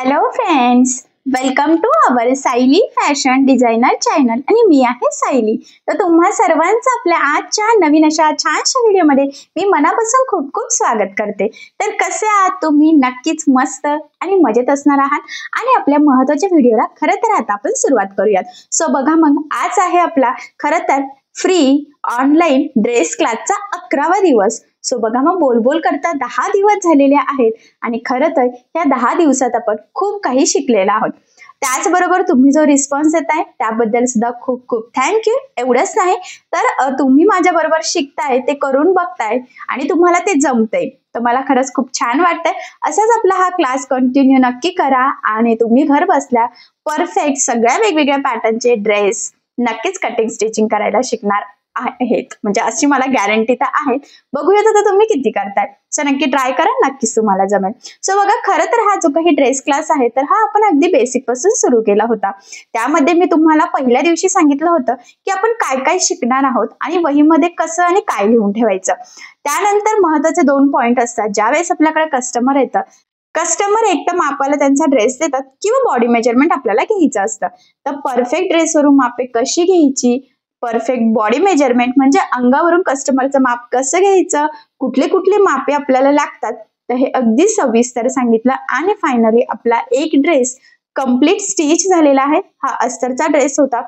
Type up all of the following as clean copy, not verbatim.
Hello friends, welcome to our Sayali fashion designer channel आणि मी आहे सायली। तर तुम्हा सर्वांचं आपल्या आजच्या नवीन अशा छानशा व्हिडिओमध्ये मी मनापासून खूप खूप स्वागत करते। तर कसे आहात तुम्ही? नक्कीच मस्त आणि मजेत असणार आहात आणि आपल्या महत्त्वाच्या व्हिडिओला खरं तर आता आपण सुरुवात करूयात। सो बघा मग, आज आहे आपला खरं तर फ्री ऑनलाईन ड्रेस क्लासचा 11वा दिवस। सो बघा मग, बोल करता 10 दिवस झालेले आहेत आणि खरं तर या 10 दिवसात आपण खूप काही शिकलेलो आहोत। त्याचबरोबर तुम्ही जो रिस्पॉन्स देताय त्याबद्दल सुद्धा खूप खूप थँक्यू। एवढंच नाही तर तुम्ही माझ्या बरोबर शिकताय, ते करून बघताय आणि तुम्हाला ते जमतंय, तर मला खरंच खूप छान वाटतंय। असाच आपला हा क्लास कंटिन्यू नक्की करा आणि तुम्ही घर बसल्या परफेक्ट सगळ्या वेगवेगळ्या पॅटर्नचे ड्रेस नक्कीच कटिंग स्टिचिंग करायला शिकणार आहेत, म्हणजे अशी मला गॅरंटी तर आहे। बघूयात आता तुम्ही किती करताय। सो नक्की ट्राय करा, नक्कीच तुम्हाला जमेल। सो बघा, खरं तर हा जो काही ड्रेस क्लास आहे तर हा आपण अगदी बेसिक पासून सुरू केला होता। त्यामध्ये मी तुम्हाला पहिल्या दिवशी सांगितलं होतं की आपण काय काय शिकणार आहोत आणि वहीमध्ये कसं आणि काय लिहून ठेवायचं। त्यानंतर महत्त्वाचे 2 पॉइंट असतात। ज्यावेळेस आपल्याकडे कस्टमर येतं, कस्टमर एक तर मापाला त्यांचा ड्रेस देतात किंवा बॉडी मेजरमेंट आपल्याला घ्यायचं असतं, तर परफेक्ट ड्रेसवरून मापे कशी घ्यायची, परफेक्ट बॉडी मेजरमेंट म्हणजे अंगावरून कस्टमरचं माप कसं घ्यायचं, कुठले कुठले मापे आपल्याला लागतात, तर हे अगदी सविस्तर सांगितलं। आणि फायनली आपला एक ड्रेस कंप्लीट स्टिच झालेला आहे। हा अस्तरचा ड्रेस होता।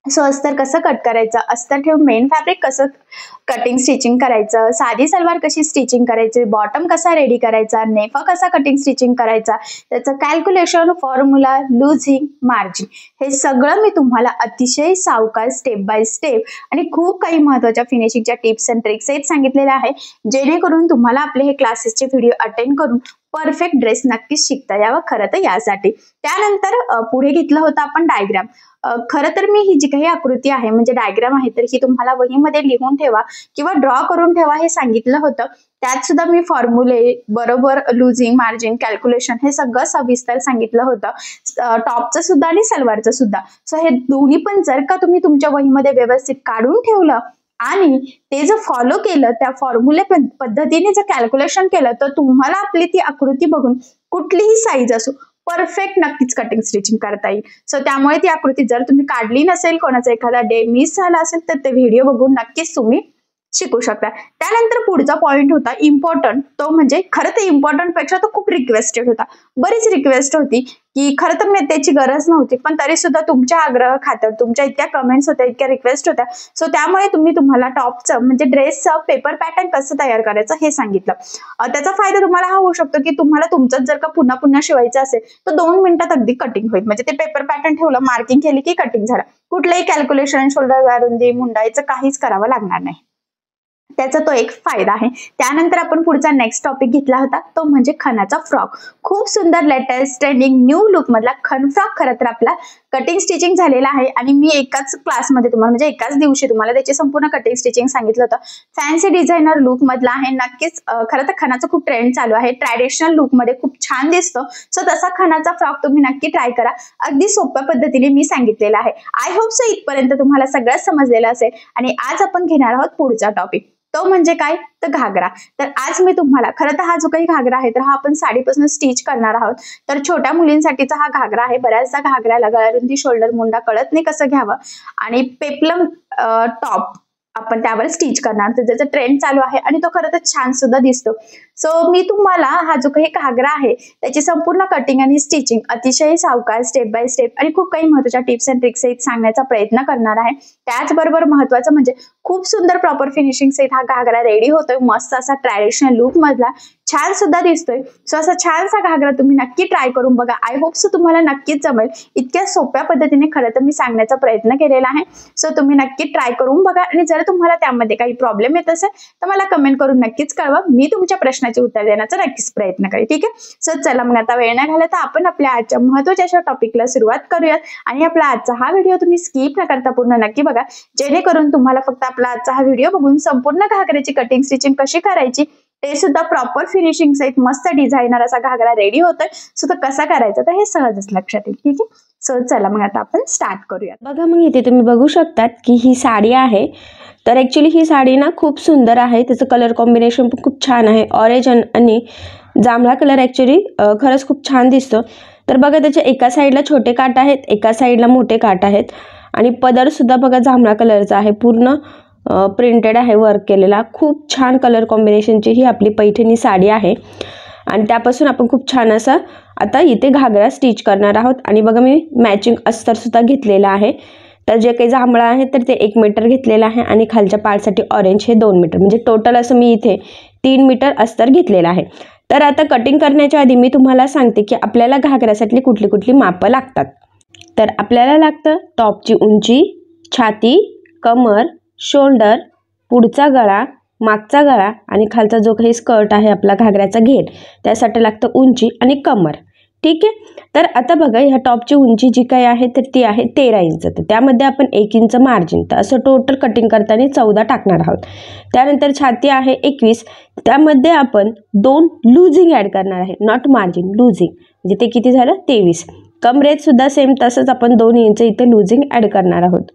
सो अस्तर कसं कट करायचं, अस्तर ठेवून मेन फॅब्रिक कसं कटिंग स्टिचिंग करायचं, साधी सलवार कशी स्टिचिंग करायची, बॉटम कसा रेडी करायचा, नेफा कसा कटिंग स्टिचिंग करायचा, त्याचं कॅल्क्युलेशन, फॉर्म्युला, लुझिंग, मार्जिन, हे सगळं मी तुम्हाला अतिशय सावकाश स्टेप बाय स्टेप आणि खूप काही महत्त्वाच्या फिनिशिंगच्या टिप्स अँड ट्रिक्स आहेत सांगितलेल्या आहे, जेणेकरून तुम्हाला आपले हे क्लासेसचे व्हिडिओ अटेंड करून परफेक्ट ड्रेस नक्कीच शिकता यावं। खरं तर यासाठी त्यानंतर पुढे घेतलं होतं आपण डायग्राम। खरं तर मी ही जी काही आकृती आहे म्हणजे डायग्राम आहे, तर ही तुम्हाला वहीमध्ये लिहून ठेवा किंवा ड्रॉ करून ठेवा हे सांगितलं होतं। त्यात सुद्धा मी फॉर्म्युले बरोबर लुझिंग, मार्जिन, कॅल्क्युलेशन हे सगळं सविस्तर सांगितलं होतं, टॉपचं सुद्धा आणि सलवारचं सुद्धा। सो हे दोन्ही पण जर का तुम्ही तुमच्या वहीमध्ये व्यवस्थित काढून ठेवलं आणि ते जर फॉलो केलं, त्या फॉर्म्युले पद्धतीने जर कॅल्क्युलेशन केलं, तर तुम्हाला आपली ती आकृती बघून कुठलीही साईज असो परफेक्ट नक्कीच कटिंग स्टिचिंग करता येईल। सो त्यामुळे ती आकृती जर तुम्ही काढली नसेल, कोणाचा एखादा डे मिस झाला असेल, तर ते व्हिडिओ बघून नक्कीच तुम्ही शिकू शकता। त्यानंतर पुढचा पॉइंट होता इम्पॉर्टंट, तो म्हणजे खरं तर इम्पॉर्टंट पेक्षा तो खूप रिक्वेस्टेड होता। बरीच रिक्वेस्ट होती की खरं तर मी त्याची गरज नव्हती, पण तरी सुद्धा तुमच्या आग्रह खातर, तुमच्या इतक्या कमेंट्स होत्या, इतक्या रिक्वेस्ट होत्या, सो त्यामुळे तुम्हाला टॉपचं म्हणजे ड्रेसचं पेपर पॅटर्न कसं तयार करायचं हे सांगितलं। त्याचा फायदा तुम्हाला हा होऊ शकतो की तुम्हाला तुमचं जर का पुन्हा पुन्हा शिवायचं असेल तर 2 मिनिटात अगदी कटिंग होईल, म्हणजे ते पेपर पॅटर्न ठेवलं, मार्किंग केली की कटिंग झालं, कुठलंही कॅल्क्युलेशन, शोल्डर रुंदी, मुंडायचं काहीच करावं लागणार नाही, त्याचा तो एक फायदा आहे। त्यानंतर आपण पुढचा नेक्स्ट टॉपिक घेतला होता, तो म्हणजे खणाचा फ्रॉक। खूप सुंदर लेटेस्ट ट्रेंडिंग न्यू लुक मधला खण फ्रॉक खरं तर आपला कटिंग स्टिचिंग झालेला आहे आणि मी एकाच क्लासमध्ये तुम्हाला म्हणजे एकाच दिवशी तुम्हाला त्याची संपूर्ण कटिंग स्टिचिंग सांगितलं होतं। फॅन्सी डिझायनर लुक मधला आहे, नक्कीच खरं तर खणाचा खूप ट्रेंड चालू आहे, ट्रॅडिशनल लुक मध्ये खूप छान दिसतो। सो तसा खणाचा फ्रॉक तुम्ही नक्की ट्राय करा, अगदी सोप्या पद्धतीने मी सांगितलेला आहे। आय होप सो इथपर्यंत तुम्हाला सगळं समजलेलं असेल आणि आज आपण घेणार आहोत पुढचा टॉपिक, तो म्हणजे काय, तर घागरा। तर आज मी तुम्हाला खरं तर हा जो काही घागरा आहे तर हा आपण साडीपासून स्टिच करणार आहोत। तर छोट्या मुलींसाठीचा हा घागरा आहे। बऱ्याचदा घागऱ्याला गळारुंदी, शोल्डर, मुंडा कळत नाही कसं घ्यावं आणि पेप्लम टॉप आपण त्यावर स्टिच करणार, तर त्याचा ट्रेंड चालू आहे आणि तो खरं तर छान सुद्धा दिसतो। सो मी तुम्हाला हा जो काही घागरा आहे त्याची संपूर्ण कटिंग आणि स्टिचिंग अतिशय सावकाश स्टेप बाय स्टेप आणि खूप काही महत्त्वाच्या टिप्स अँड ट्रिक्स सहित सांगण्याचा प्रयत्न करणार आहे। त्याचबरोबर महत्त्वाचं म्हणजे खूप सुंदर प्रॉपर फिनिशिंग सहित हा घागरा रेडी होतोय, मस्त असा ट्रॅडिशनल लुक मधला, छान सुद्धा दिसतोय। सो असा छानसा घागरा तुम्ही नक्की ट्राय करून बघा, आय होप सो तुम्हाला नक्कीच जमेल। इतक्या सोप्या पद्धतीने खरं तर मी सांगण्याचा प्रयत्न केलेला आहे। सो तुम्ही नक्की ट्राय करून बघा आणि जर तुम्हाला त्यामध्ये काही प्रॉब्लेम येत असेल तर मला कमेंट करून नक्कीच कळवा, मी तुमच्या प्रश्नाचे उत्तर देण्याचा नक्कीच प्रयत्न करेन, ठीक आहे। सो चला मग आता वेळ न घालवता आपण आपल्या आजच्या महत्त्वाच्या अशा टॉपिकला सुरुवात करूयात आणि आपला आजचा हा व्हिडिओ तुम्ही स्किप न करता पूर्ण नक्की बघा, जेणेकरून तुम्हाला फक्त आपला आजचा हा व्हिडिओ बघून संपूर्ण घागऱ्याची कटिंग स्टिचिंग कशी करायची ते सुद्धा प्रॉपर फिनिशिंग सहित मस्त डिझायनर असा घागरा रेडी होतोय। सो तो कसा करायचा तर हे सहजच लक्षात येईल, ठीक आहे। सो चला मग आता आपण स्टार्ट करूया। बघा मग इथे तुम्ही बघू शकतात की ही साडी आहे, तर ॲक्च्युली ही साडी ना खूप सुंदर आहे, त्याचं कलर कॉम्बिनेशन पण खूप छान आहे, ऑरेंज आणि जांभळा कलर ॲक्च्युली खरंच खूप छान दिसतो। तर बघा त्याच्या एका साईडला छोटे काठ आहेत, एका साईडला मोठे काठ आहेत आणि पदर सुद्धा बघा जांभळा कलरचा आहे, पूर्ण प्रिंटेड आहे, वर्क केलेला. खूप छान कलर कॉम्बिनेशनची ही आपली पैठणी साडी आहे आणि त्यापासून आपण खूप छान असा आता इथे घागरा स्टिच करणार आहोत. आणि बघा मी मॅचिंग अस्तर सुद्धा घेतलेला आहे. तर जे काही जांभळा आहे तर ते 1 मीटर घेतलेलं आहे आणि खालच्या पार्टसाठी ऑरेंज हे 2 मीटर, म्हणजे टोटल असं मी इथे 3 मीटर अस्तर घेतलेलं आहे. तर आता कटिंग करण्याच्या आधी मी तुम्हाला सांगते की आपल्याला घागऱ्यासाठी कुठली कुठली मापं लागतात. तर आपल्याला लागतं टॉपची उंची, छाती, कमर, शोल्डर, पुढचा गळा, मागचा गळा आणि खालचा जो काही स्कर्ट आहे आपला घागऱ्याचा घेर, त्यासाठी लागतं उंची आणि कमर. ठीक आहे. तर आता बघा ह्या टॉपची उंची जी काही आहे तर ती आहे 13 इंच. तर त्यामध्ये आपण 1 इंच मार्जिन, तर असं टोटल कटिंग करताना 14 टाकणार आहोत. त्यानंतर छाती आहे 21, त्यामध्ये आपण 2 लुझिंग ॲड करणार आहे, नॉट मार्जिन, लुझिंग, म्हणजे ते किती झालं 23. कमरेत सुद्धा सेम तसंच आपण 2 इंच इथे लुझिंग ॲड करणार आहोत.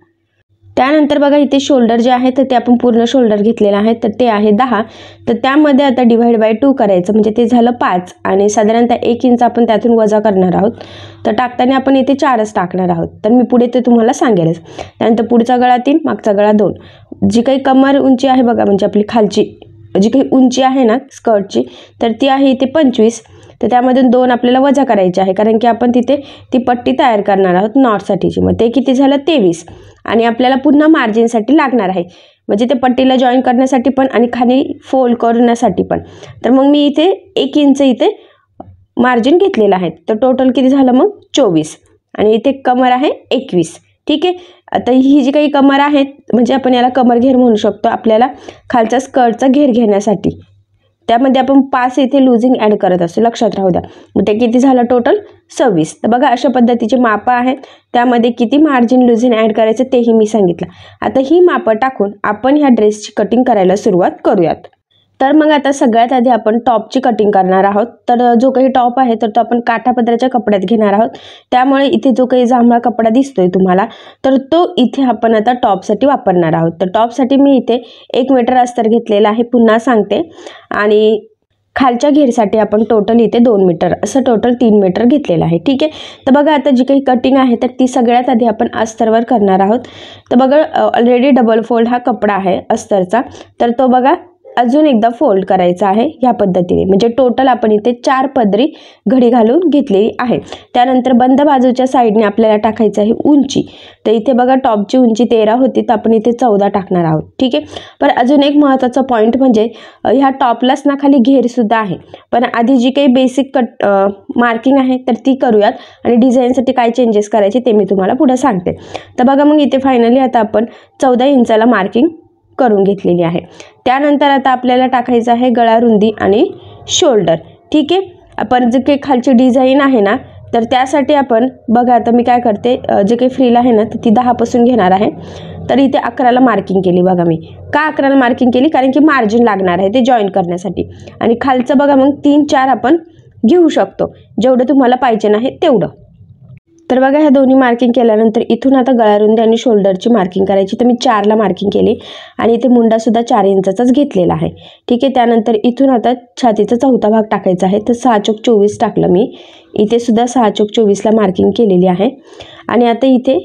त्यानंतर बघा इथे शोल्डर जे आहे तर ते आपण पूर्ण शोल्डर घेतलेलं आहे, तर ते आहे 10. तर त्यामध्ये आता डिवाइड बाय 2 करायचं, म्हणजे ते झालं 5 आणि साधारणतः 1 इंच आपण त्यातून वजा करणार आहोत. तर टाकताना आपण इथे 4च टाकणार आहोत. तर मी पुढे ते तुम्हाला सांगेलच. त्यानंतर पुढचा गळा 3, मागचा गळा 2. जी काही कमर उंची आहे बघा, म्हणजे आपली खालची जी काही उंची आहे ना स्कर्टची, तर ती आहे इथे 25. तर त्यामधून 2 आपल्याला वजा करायचे आहे, कारण की आपण तिथे ती पट्टी तयार करणार आहोत नॉटसाठीची. मग ते किती झालं 23. आणि आपल्याला पुन्हा मार्जिनसाठी लागणार आहे, म्हणजे ते पट्टीला जॉईन करण्यासाठी पण आणि खाली फोल्ड करण्यासाठी पण. तर मग मी इथे 1 इंच इथे मार्जिन घेतलेलं आहे. तर टोटल किती झालं मग 24 आणि इथे कमर आहे 21. ठीक आहे. आता ही जी काही कमर आहे म्हणजे आपण याला कमर घेर म्हणू शकतो, आपल्याला खालचा स्कर्टचा घेर घेण्यासाठी. त्यामध्ये आपण 5 इथे लुझिंग ॲड करत असतो, लक्षात राहू द्या. मग ते किती झालं टोटल 26. तर बघा अशा पद्धतीचे मापं आहेत, त्यामध्ये किती मार्जिन लुझिंग ॲड करायचं तेही मी सांगितलं. आता ही मापं टाकून आपण ह्या ड्रेसची कटिंग करायला सुरुवात करूयात. तर मग आता सगळ्यात आधी आपण टॉपची कटिंग करणार आहोत. तर जो काही टॉप आहे तर तो आपण काठापदराच्या कपड्यात घेणार आहोत. त्यामुळे इथे जो काही जांभळा कपडा दिसतोय तुम्हाला, तर तो इथे आपण आता टॉपसाठी वापरणार आहोत. तर टॉपसाठी मी इथे 1 मीटर अस्तर घेतलेला आहे, पुन्हा सांगते. आणि खालच्या घेरसाठी आपण टोटल इथे 2 मीटर, असं टोटल 3 मीटर घेतलेलं आहे. ठीक आहे. तर बघा आता जी काही कटिंग आहे तर ती सगळ्यात आधी आपण अस्तरवर करणार आहोत. तर बघा ऑलरेडी डबल फोल्ड हा कपडा आहे अस्तरचा, तर तो बघा अजून एकदा फोल्ड करायचा आहे ह्या पद्धतीने, म्हणजे टोटल आपण इथे 4 पदरी घडी घालून घेतलेली आहे. त्यानंतर बंद बाजूच्या साईडने आपल्याला टाकायचं आहे उंची. तर इथे बघा टॉपची उंची 13 होती, तर आपण इथे 14 टाकणार आहोत. ठीक आहे. पण अजून एक महत्त्वाचा पॉईंट म्हणजे ह्या टॉपलाच ना खाली घेरसुद्धा आहे, पण आधी जी काही बेसिक मार्किंग आहे तर ती करूयात आणि डिझाईनसाठी काय चेंजेस करायचे ते मी तुम्हाला पुढे सांगते. तर बघा मग इथे फायनली आता आपण 14 इंचाला मार्किंग करून घेतलेली आहे. त्यानंतर आता आपल्याला टाकायचं आहे गळा रुंदी आणि शोल्डर. ठीक आहे. आपण जे काही खालची डिझाईन आहे ना, तर त्यासाठी आपण बघा आता मी काय करते, जे काही फ्रील आहे ना तर ती 10 पासून घेणार आहे. तर इथे 11ला मार्किंग केली बघा मी. का 11ला मार्किंग केली, कारण की मार्जिन लागणार आहे ते जॉईन करण्यासाठी. आणि खालचं बघा मग 3-4 आपण घेऊ शकतो, जेवढं तुम्हाला पाहिजे आहे तेवढं. तर बघा ह्या दोन्ही मार्किंग केल्यानंतर इथून आता गळारुंदी आणि शोल्डरची मार्किंग करायची. तर मी 4ला मार्किंग केली आणि इथे मुंडासुद्धा 4 इंचाचाच घेतलेला आहे. ठीक आहे. त्यानंतर इथून आता छातीचा 4था भाग टाकायचा आहे. तर 6 चोक 24 टाकलं मी. इथे सुद्धा 6 चोक 24ला मार्किंग केलेली आहे. आणि आता इथे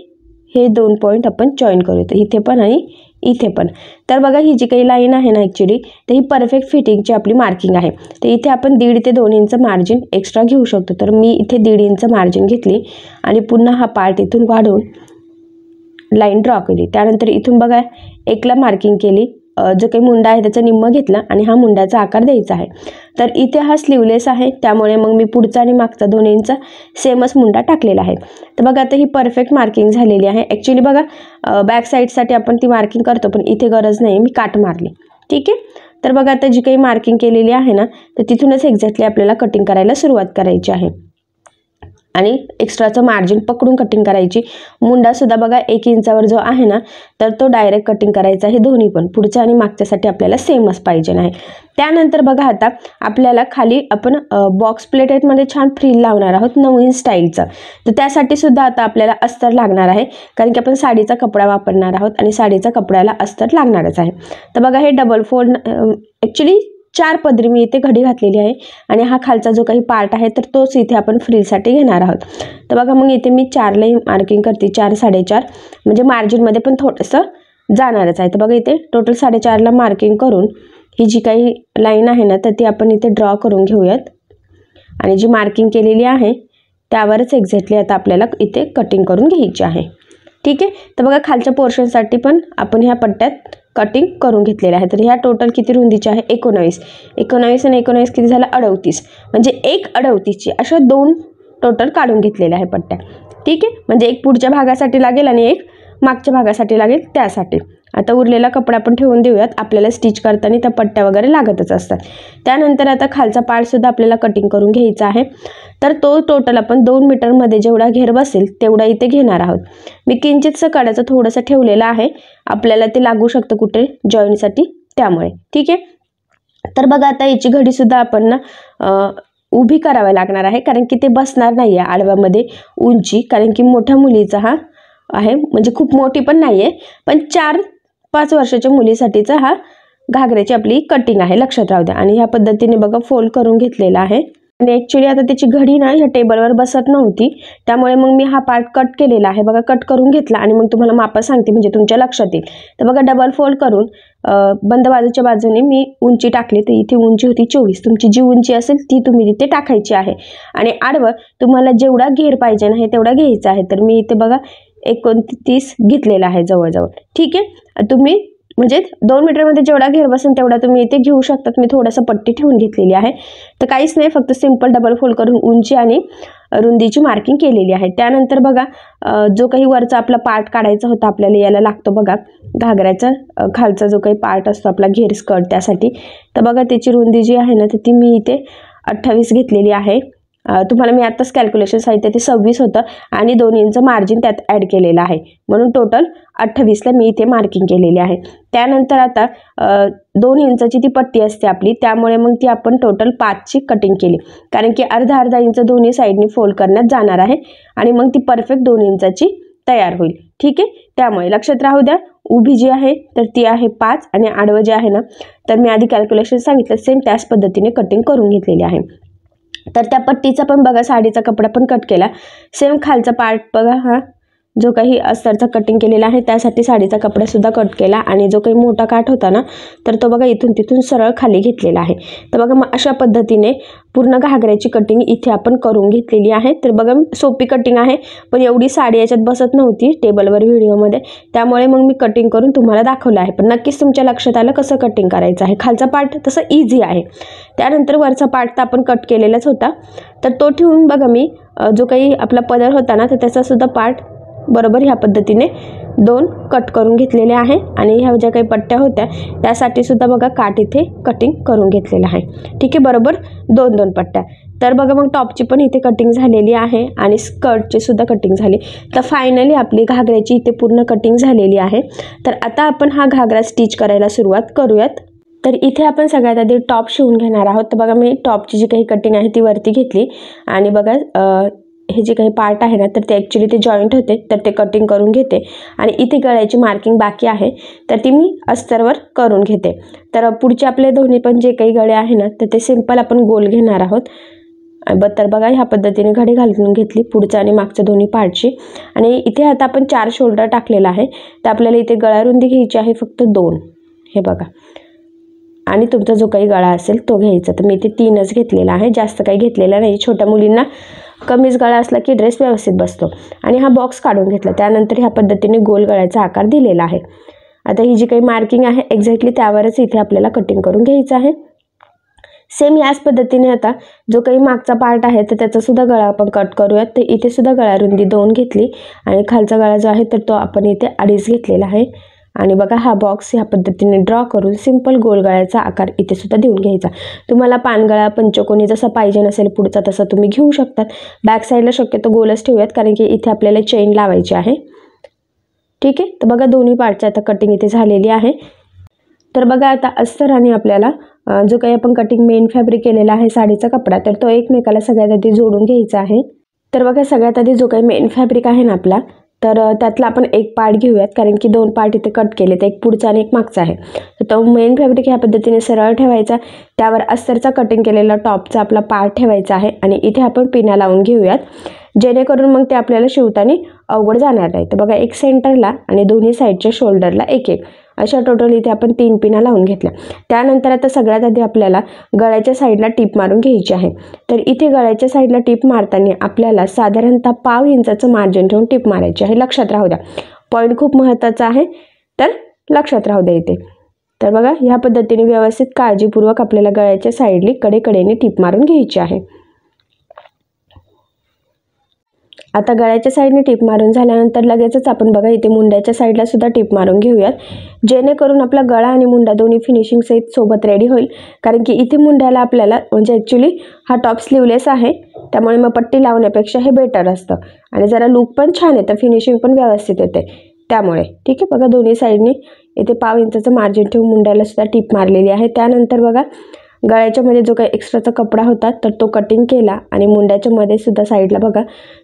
हे 2 पॉईंट आपण जॉईन करू, तर इथे पण आणि इथे पण. तर बघा ही जी काही लाईन आहे ना ॲक्च्युली, तर ही परफेक्ट फिटिंगची आपली मार्किंग आहे. तर इथे आपण 1.5 ते 2 इंच मार्जिन एक्स्ट्रा घेऊ शकतो. तर मी इथे 1.5 इंच मार्जिन घेतली आणि पुन्हा हा पार्ट इथून वाढवून लाईन ड्रॉ केली. त्यानंतर इथून बघा 1ला मार्किंग केली, जो काही मुंडा आहे त्याचं निम्म घेतलं आणि हा मुंड्याचा आकार द्यायचा आहे. तर इथे हा स्लीवलेस आहे, त्यामुळे मग मी पुढचा आणि मागचा 2 इंच सेमच मुंडा टाकलेला आहे. तर बघा आता ही परफेक्ट मार्किंग झालेली आहे. ॲक्च्युली बघा बॅक साईडसाठी आपण ती मार्किंग करतो, पण इथे गरज नाही, मी काट मारली. ठीक आहे. तर बघा आता जी काही मार्किंग केलेली आहे ना, तर तिथूनच एक्झॅक्टली आपल्याला कटिंग करायला सुरुवात करायची आहे आणि एक्स्ट्राचं मार्जिन पकडून कटिंग करायची. मुंडासुद्धा बघा 1 इंचावर जो आहे ना, तर तो डायरेक्ट कटिंग करायचा आहे दोन्ही पण, पुढच्या आणि मागच्यासाठी आपल्याला सेमच पाहिजे नाही. त्यानंतर बघा आता आपल्याला खाली आपण बॉक्स प्लेटेडमध्ये छान फ्रिल लावणार आहोत 9 इंच स्टाईलचं. तर त्यासाठी सुद्धा आता आपल्याला अस्तर लागणार आहे, कारण की आपण साडीचा कपडा वापरणार आहोत आणि साडीचा कपड्याला अस्तर लागणारच आहे. तर बघा हे डबल फोल्ड ॲक्च्युली 4 पदरी मी इथे घडी घातलेली आहे आणि हा खालचा जो काही पार्ट आहे तर तोच इथे आपण फ्रिलसाठी घेणार आहोत. तर बघा मग इथे मी 4ला मार्किंग करते, 4 4.5 म्हणजे मार्जिनमध्ये पण थोडंसं जाणारच आहे. तर बघा इथे टोटल 4.5ला मार्किंग करून ही जी काही लाईन आहे ना तर ती आपण इथे ड्रॉ करून घेऊयात आणि जी मार्किंग केलेली आहे त्यावरच एक्झॅक्टली आता आपल्याला इथे कटिंग करून घ्यायची आहे. ठीक आहे. तर बघा खालच्या पोर्शनसाठी पण आपण ह्या पट्ट्यात कटिंग करून घेतलेलं आहे. तर ह्या टोटल किती रुंदीची आहे 19 आणि 19 किती झालं 38 म्हणजे 1/38ची अशा 2 टोटल काढून घेतलेल्या आहे पट्ट्या. ठीक आहे. म्हणजे एक पुढच्या भागासाठी लागेल आणि एक मागच्या भागासाठी लागेल त्यासाठी. आता उरलेला कपडा आपण ठेवून देऊयात, आपल्याला स्टिच करताना त्या पट्ट्या वगैरे लागतच असतात. त्यानंतर आता खालचा पार्टसुद्धा आपल्याला कटिंग करून घ्यायचा आहे. तर तो टोटल आपण 2 मीटरमध्ये जेवढा घेर बसेल तेवढा इथे घेणार आहोत. मी किंचितसं कडाचं थोडंसं ठेवलेलं आहे, आपल्याला ते लागू शकतं कुठे जॉईंटसाठी त्यामुळे. ठीक आहे. तर बघा आता याची घडीसुद्धा आपण ना उभी करावी लागणार आहे, कारण की ते बसणार नाही आहे आडव्यामध्ये उंची, कारण की मोठ्या मुलीचा हा आहे, म्हणजे खूप मोठी पण नाही आहे, पण 4-5 वर्षाच्या मुलीसाठीचा हा घागऱ्याची आपली कटिंग आहे, लक्षात राहू द्या. आणि ह्या पद्धतीने बघा फोल्ड करून घेतलेला आहे. आणि ॲक्च्युली आता त्याची घडी ना ह्या टेबलवर बसत नव्हती, त्यामुळे मग मी हा पार्ट कट केलेला आहे. बघा कट करून घेतला आणि मग तुम्हाला मापं सांगते म्हणजे तुमच्या लक्षात येईल. तर बघा डबल फोल्ड करून बंद बाजूच्या बाजूने मी उंची टाकली, तर इथे उंची होती 24. तुमची जी उंची असेल ती तुम्ही तिथे टाकायची आहे. आणि आडवं तुम्हाला जेवढा घेर पाहिजे ना तेवढा घ्यायचा आहे. तर मी इथे बघा 29 घेतलेला आहे जवळजवळ. ठीक आहे. तुम्ही म्हणजे 2 मीटरमध्ये जेवढा घेर बसेल तेवढा तुम्ही इथे घेऊ शकतात. मी थोडंसं पट्टी ठेवून घेतलेली आहे. तर काहीच नाही, फक्त सिंपल डबल फोल्ड करून उंची आणि रुंदीची मार्किंग केलेली आहे. त्यानंतर बघा जो काही वरचा आपला पार्ट काढायचा होता आपल्याला, याला लागतो बघा घागऱ्याचा खालचा जो काही पार्ट असतो आपला घेर स्कर्ट त्यासाठी. तर बघा त्याची रुंदी जी आहे ना तर ती मी इथे 28 घेतलेली आहे. तुम्हाला मी आत्ताच कॅल्क्युलेशन सांगितलं ते 26 होतं आणि 2 इंच मार्जिन त्यात ॲड केलेलं आहे, म्हणून टोटल 28ला मी इथे मार्किंग केलेली आहे. त्यानंतर आता 2 इंचाची ती पट्टी असते आपली, त्यामुळे मग ती आपण टोटल 5ची कटिंग केली, कारण की अर्धा इंच दोन्ही साईडनी फोल्ड करण्यात जाणार आहे आणि मग ती परफेक्ट 2 इंचाची तयार होईल. ठीक आहे. त्यामुळे लक्षात राहू द्या, उभी जी आहे तर ती आहे 5 आणि आडवं जे आहे ना तर मी आधी कॅल्क्युलेशन सांगितलं सेम त्याच पद्धतीने कटिंग करून घेतलेली आहे. तर त्या पट्टीचा पण बघा साडीचा कपडा पण कट केला, सेम खालचा पार्ट बघा हा जो काही अस्तरचा कटिंग केलेला आहे त्यासाठी साडीचा कपडासुद्धा कट केला आणि जो काही मोठा काठ होता ना तर तो बघा इथून तिथून सरळ खाली घेतलेला आहे. तर बघा मग अशा पद्धतीने पूर्ण घागऱ्याची कटिंग इथे आपण करून घेतलेली आहे. तर बघा सोपी कटिंग आहे, पण एवढी साडी याच्यात बसत नव्हती टेबलवर व्हिडिओमध्ये, त्यामुळे मग मी कटिंग करून तुम्हाला दाखवलं आहे. पण नक्कीच तुमच्या लक्षात आलं कसं कटिंग करायचं आहे. खालचा पार्ट तसं इझी आहे. त्यानंतर वरचा पार्ट तर आपण कट केलेलाच होता, तर तो ठेवून बघा मी जो काही आपला पदर होता ना तर त्याचासुद्धा पार्ट बरोबर ह्या पद्धतीने 2 कट करून घेतलेले आहे. आणि ह्या ज्या काही पट्ट्या होत्या त्यासाठी सुद्धा बघा काठ इथे कटिंग करून घेतलेलं आहे. ठीक आहे. बरोबर 2 पट्ट्या. तर बघा मग टॉपची पण इथे कटिंग झालेली आहे आणि स्कर्टची सुद्धा कटिंग झाली. तर फायनली आपली घागऱ्याची इथे पूर्ण कटिंग झालेली आहे. तर आता आपण हा घागरा स्टिच करायला सुरुवात करूयात. तर इथे आपण सगळ्यात आधी टॉप शिवून घेणार आहोत. तर बघा मी टॉपची जी काही कटिंग आहे ती वरती घेतली आणि बघा हे जे काही पार्ट आहे ना तर ते ॲक्च्युली ते जॉईंट होते तर ते कटिंग करून घेते आणि इथे गळ्याची मार्किंग बाकी आहे तर ती मी अस्तरवर करून घेते. तर पुढचे आपले दोन्ही पण जे काही गळे आहे ना तर ते सिंपल आपण गोल घेणार आहोत. तर बघा ह्या पद्धतीने घडी घालून घेतली पुढचं आणि मागच्या दोन्ही पार्टची. आणि इथे आता आपण 4 शोल्डर टाकलेला आहे, तर आपल्याला इथे गळा रुंदी घ्यायची आहे फक्त 2. हे बघा, आणि तुमचा जो काही गळा असेल तो घ्यायचा. तर मी इथे 3च घेतलेला आहे, जास्त काही घेतलेला नाही. छोट्या मुलींना कमीच गळा असला की ड्रेस व्यवस्थित बसतो. आणि हा बॉक्स काढून घेतला. त्यानंतर ह्या पद्धतीने गोल गळ्याचा आकार दिलेला आहे. आता ही जी काही मार्किंग आहे एक्झॅक्टली त्यावरच इथे आपल्याला कटिंग करून घ्यायचं आहे. सेम याच पद्धतीने आता जो काही मागचा पार्ट आहे तर त्याचासुद्धा गळा आपण कट करूयात. तर इथे सुद्धा गळा रुंदी 2 घेतली आणि खालचा गळा जो आहे तर तो आपण इथे 2.5 घेतलेला आहे. आणि बघा हा बॉक्स ह्या पद्धतीने ड्रॉ करून सिंपल गोल गळ्याचा आकार इथे सुद्धा देऊन घ्यायचा. तुम्हाला पानगळा पंचकोनी जसा पाहिजे नसेल पुढचा तसा तुम्ही घेऊ शकतात. बॅक साईडला शक्यतो गोलच ठेवूयात, कारण की इथे आपल्याला चेन लावायची आहे. ठीक आहे. तर बघा दोन्ही पार्टची आता कटिंग इथे झालेली आहे. तर बघा आता अस्तर आणि आपल्याला जो काही आपण कटिंग मेन फॅब्रिक केलेला आहे साडीचा कपडा तर तो एकमेकाला सगळ्यात आधी जोडून घ्यायचा आहे. तर बघा सगळ्यात आधी जो काही मेन फॅब्रिक आहे ना आपला तर त्यातला आपण एक पार्ट घेऊयात, कारण की 2 पार्ट इथे कट केले, तर एक पुढचा आणि एक मागचा आहे. तर तो मेन फॅब्रिक ह्या पद्धतीने सरळ ठेवायचा, त्यावर अस्तरचा कटिंग केलेला टॉपचा आपला पार्ट ठेवायचा आहे आणि इथे आपण पिना लावून घेऊयात, जेणेकरून मग ते आपल्याला शिवताना अवघड जाणार नाही. तर बघा, एक सेंटरला आणि दोन्ही साईडच्या शोल्डरला एक एक अशा टोटल इथे आपण 3 पिना लावून घेतल्या. त्यानंतर आता सगळ्यात आधी आपल्याला गळ्याच्या साईडला टीप मारून घ्यायची आहे. तर इथे गळ्याच्या साईडला टीप मारताना आपल्याला साधारणतः 1/2 इंचाचं मार्जिन ठेवून टीप मारायची आहे. लक्षात राहू द्या, पॉईंट खूप महत्त्वाचा आहे, तर लक्षात राहू द्या इथे. तर बघा, ह्या पद्धतीने व्यवस्थित काळजीपूर्वक आपल्याला गळ्याच्या साईडली कडेकडेने टीप मारून घ्यायची आहे. आता गळ्याच्या साईडने टीप मारून झाल्यानंतर लगेचच आपण बघा इथे मुंड्याच्या साईडला सुद्धा टीप मारून घेऊयात, जेणेकरून आपला गळा आणि मुंडा दोन्ही फिनिशिंग सहित सोबत रेडी होईल. कारण की इथे मुंड्याला आपल्याला म्हणजे ॲक्च्युली हा टॉप स्लीवलेस आहे, त्यामुळे मग पट्टी लावण्यापेक्षा हे बेटर असतं आणि जरा लुक पण छान येतं, फिनिशिंग पण व्यवस्थित येते त्यामुळे. ठीक आहे, बघा दोन्ही साईडने इथे 1/2 इंचाचं मार्जिन ठेवून मुंड्याला सुद्धा टीप मारलेली आहे. त्यानंतर बघा गळ्याच्या मध्ये जो काही एक्स्ट्राचा कपडा होता तर तो कटिंग केला आणि मुंड्याच्या मध्ये सुद्धा साईडला बघा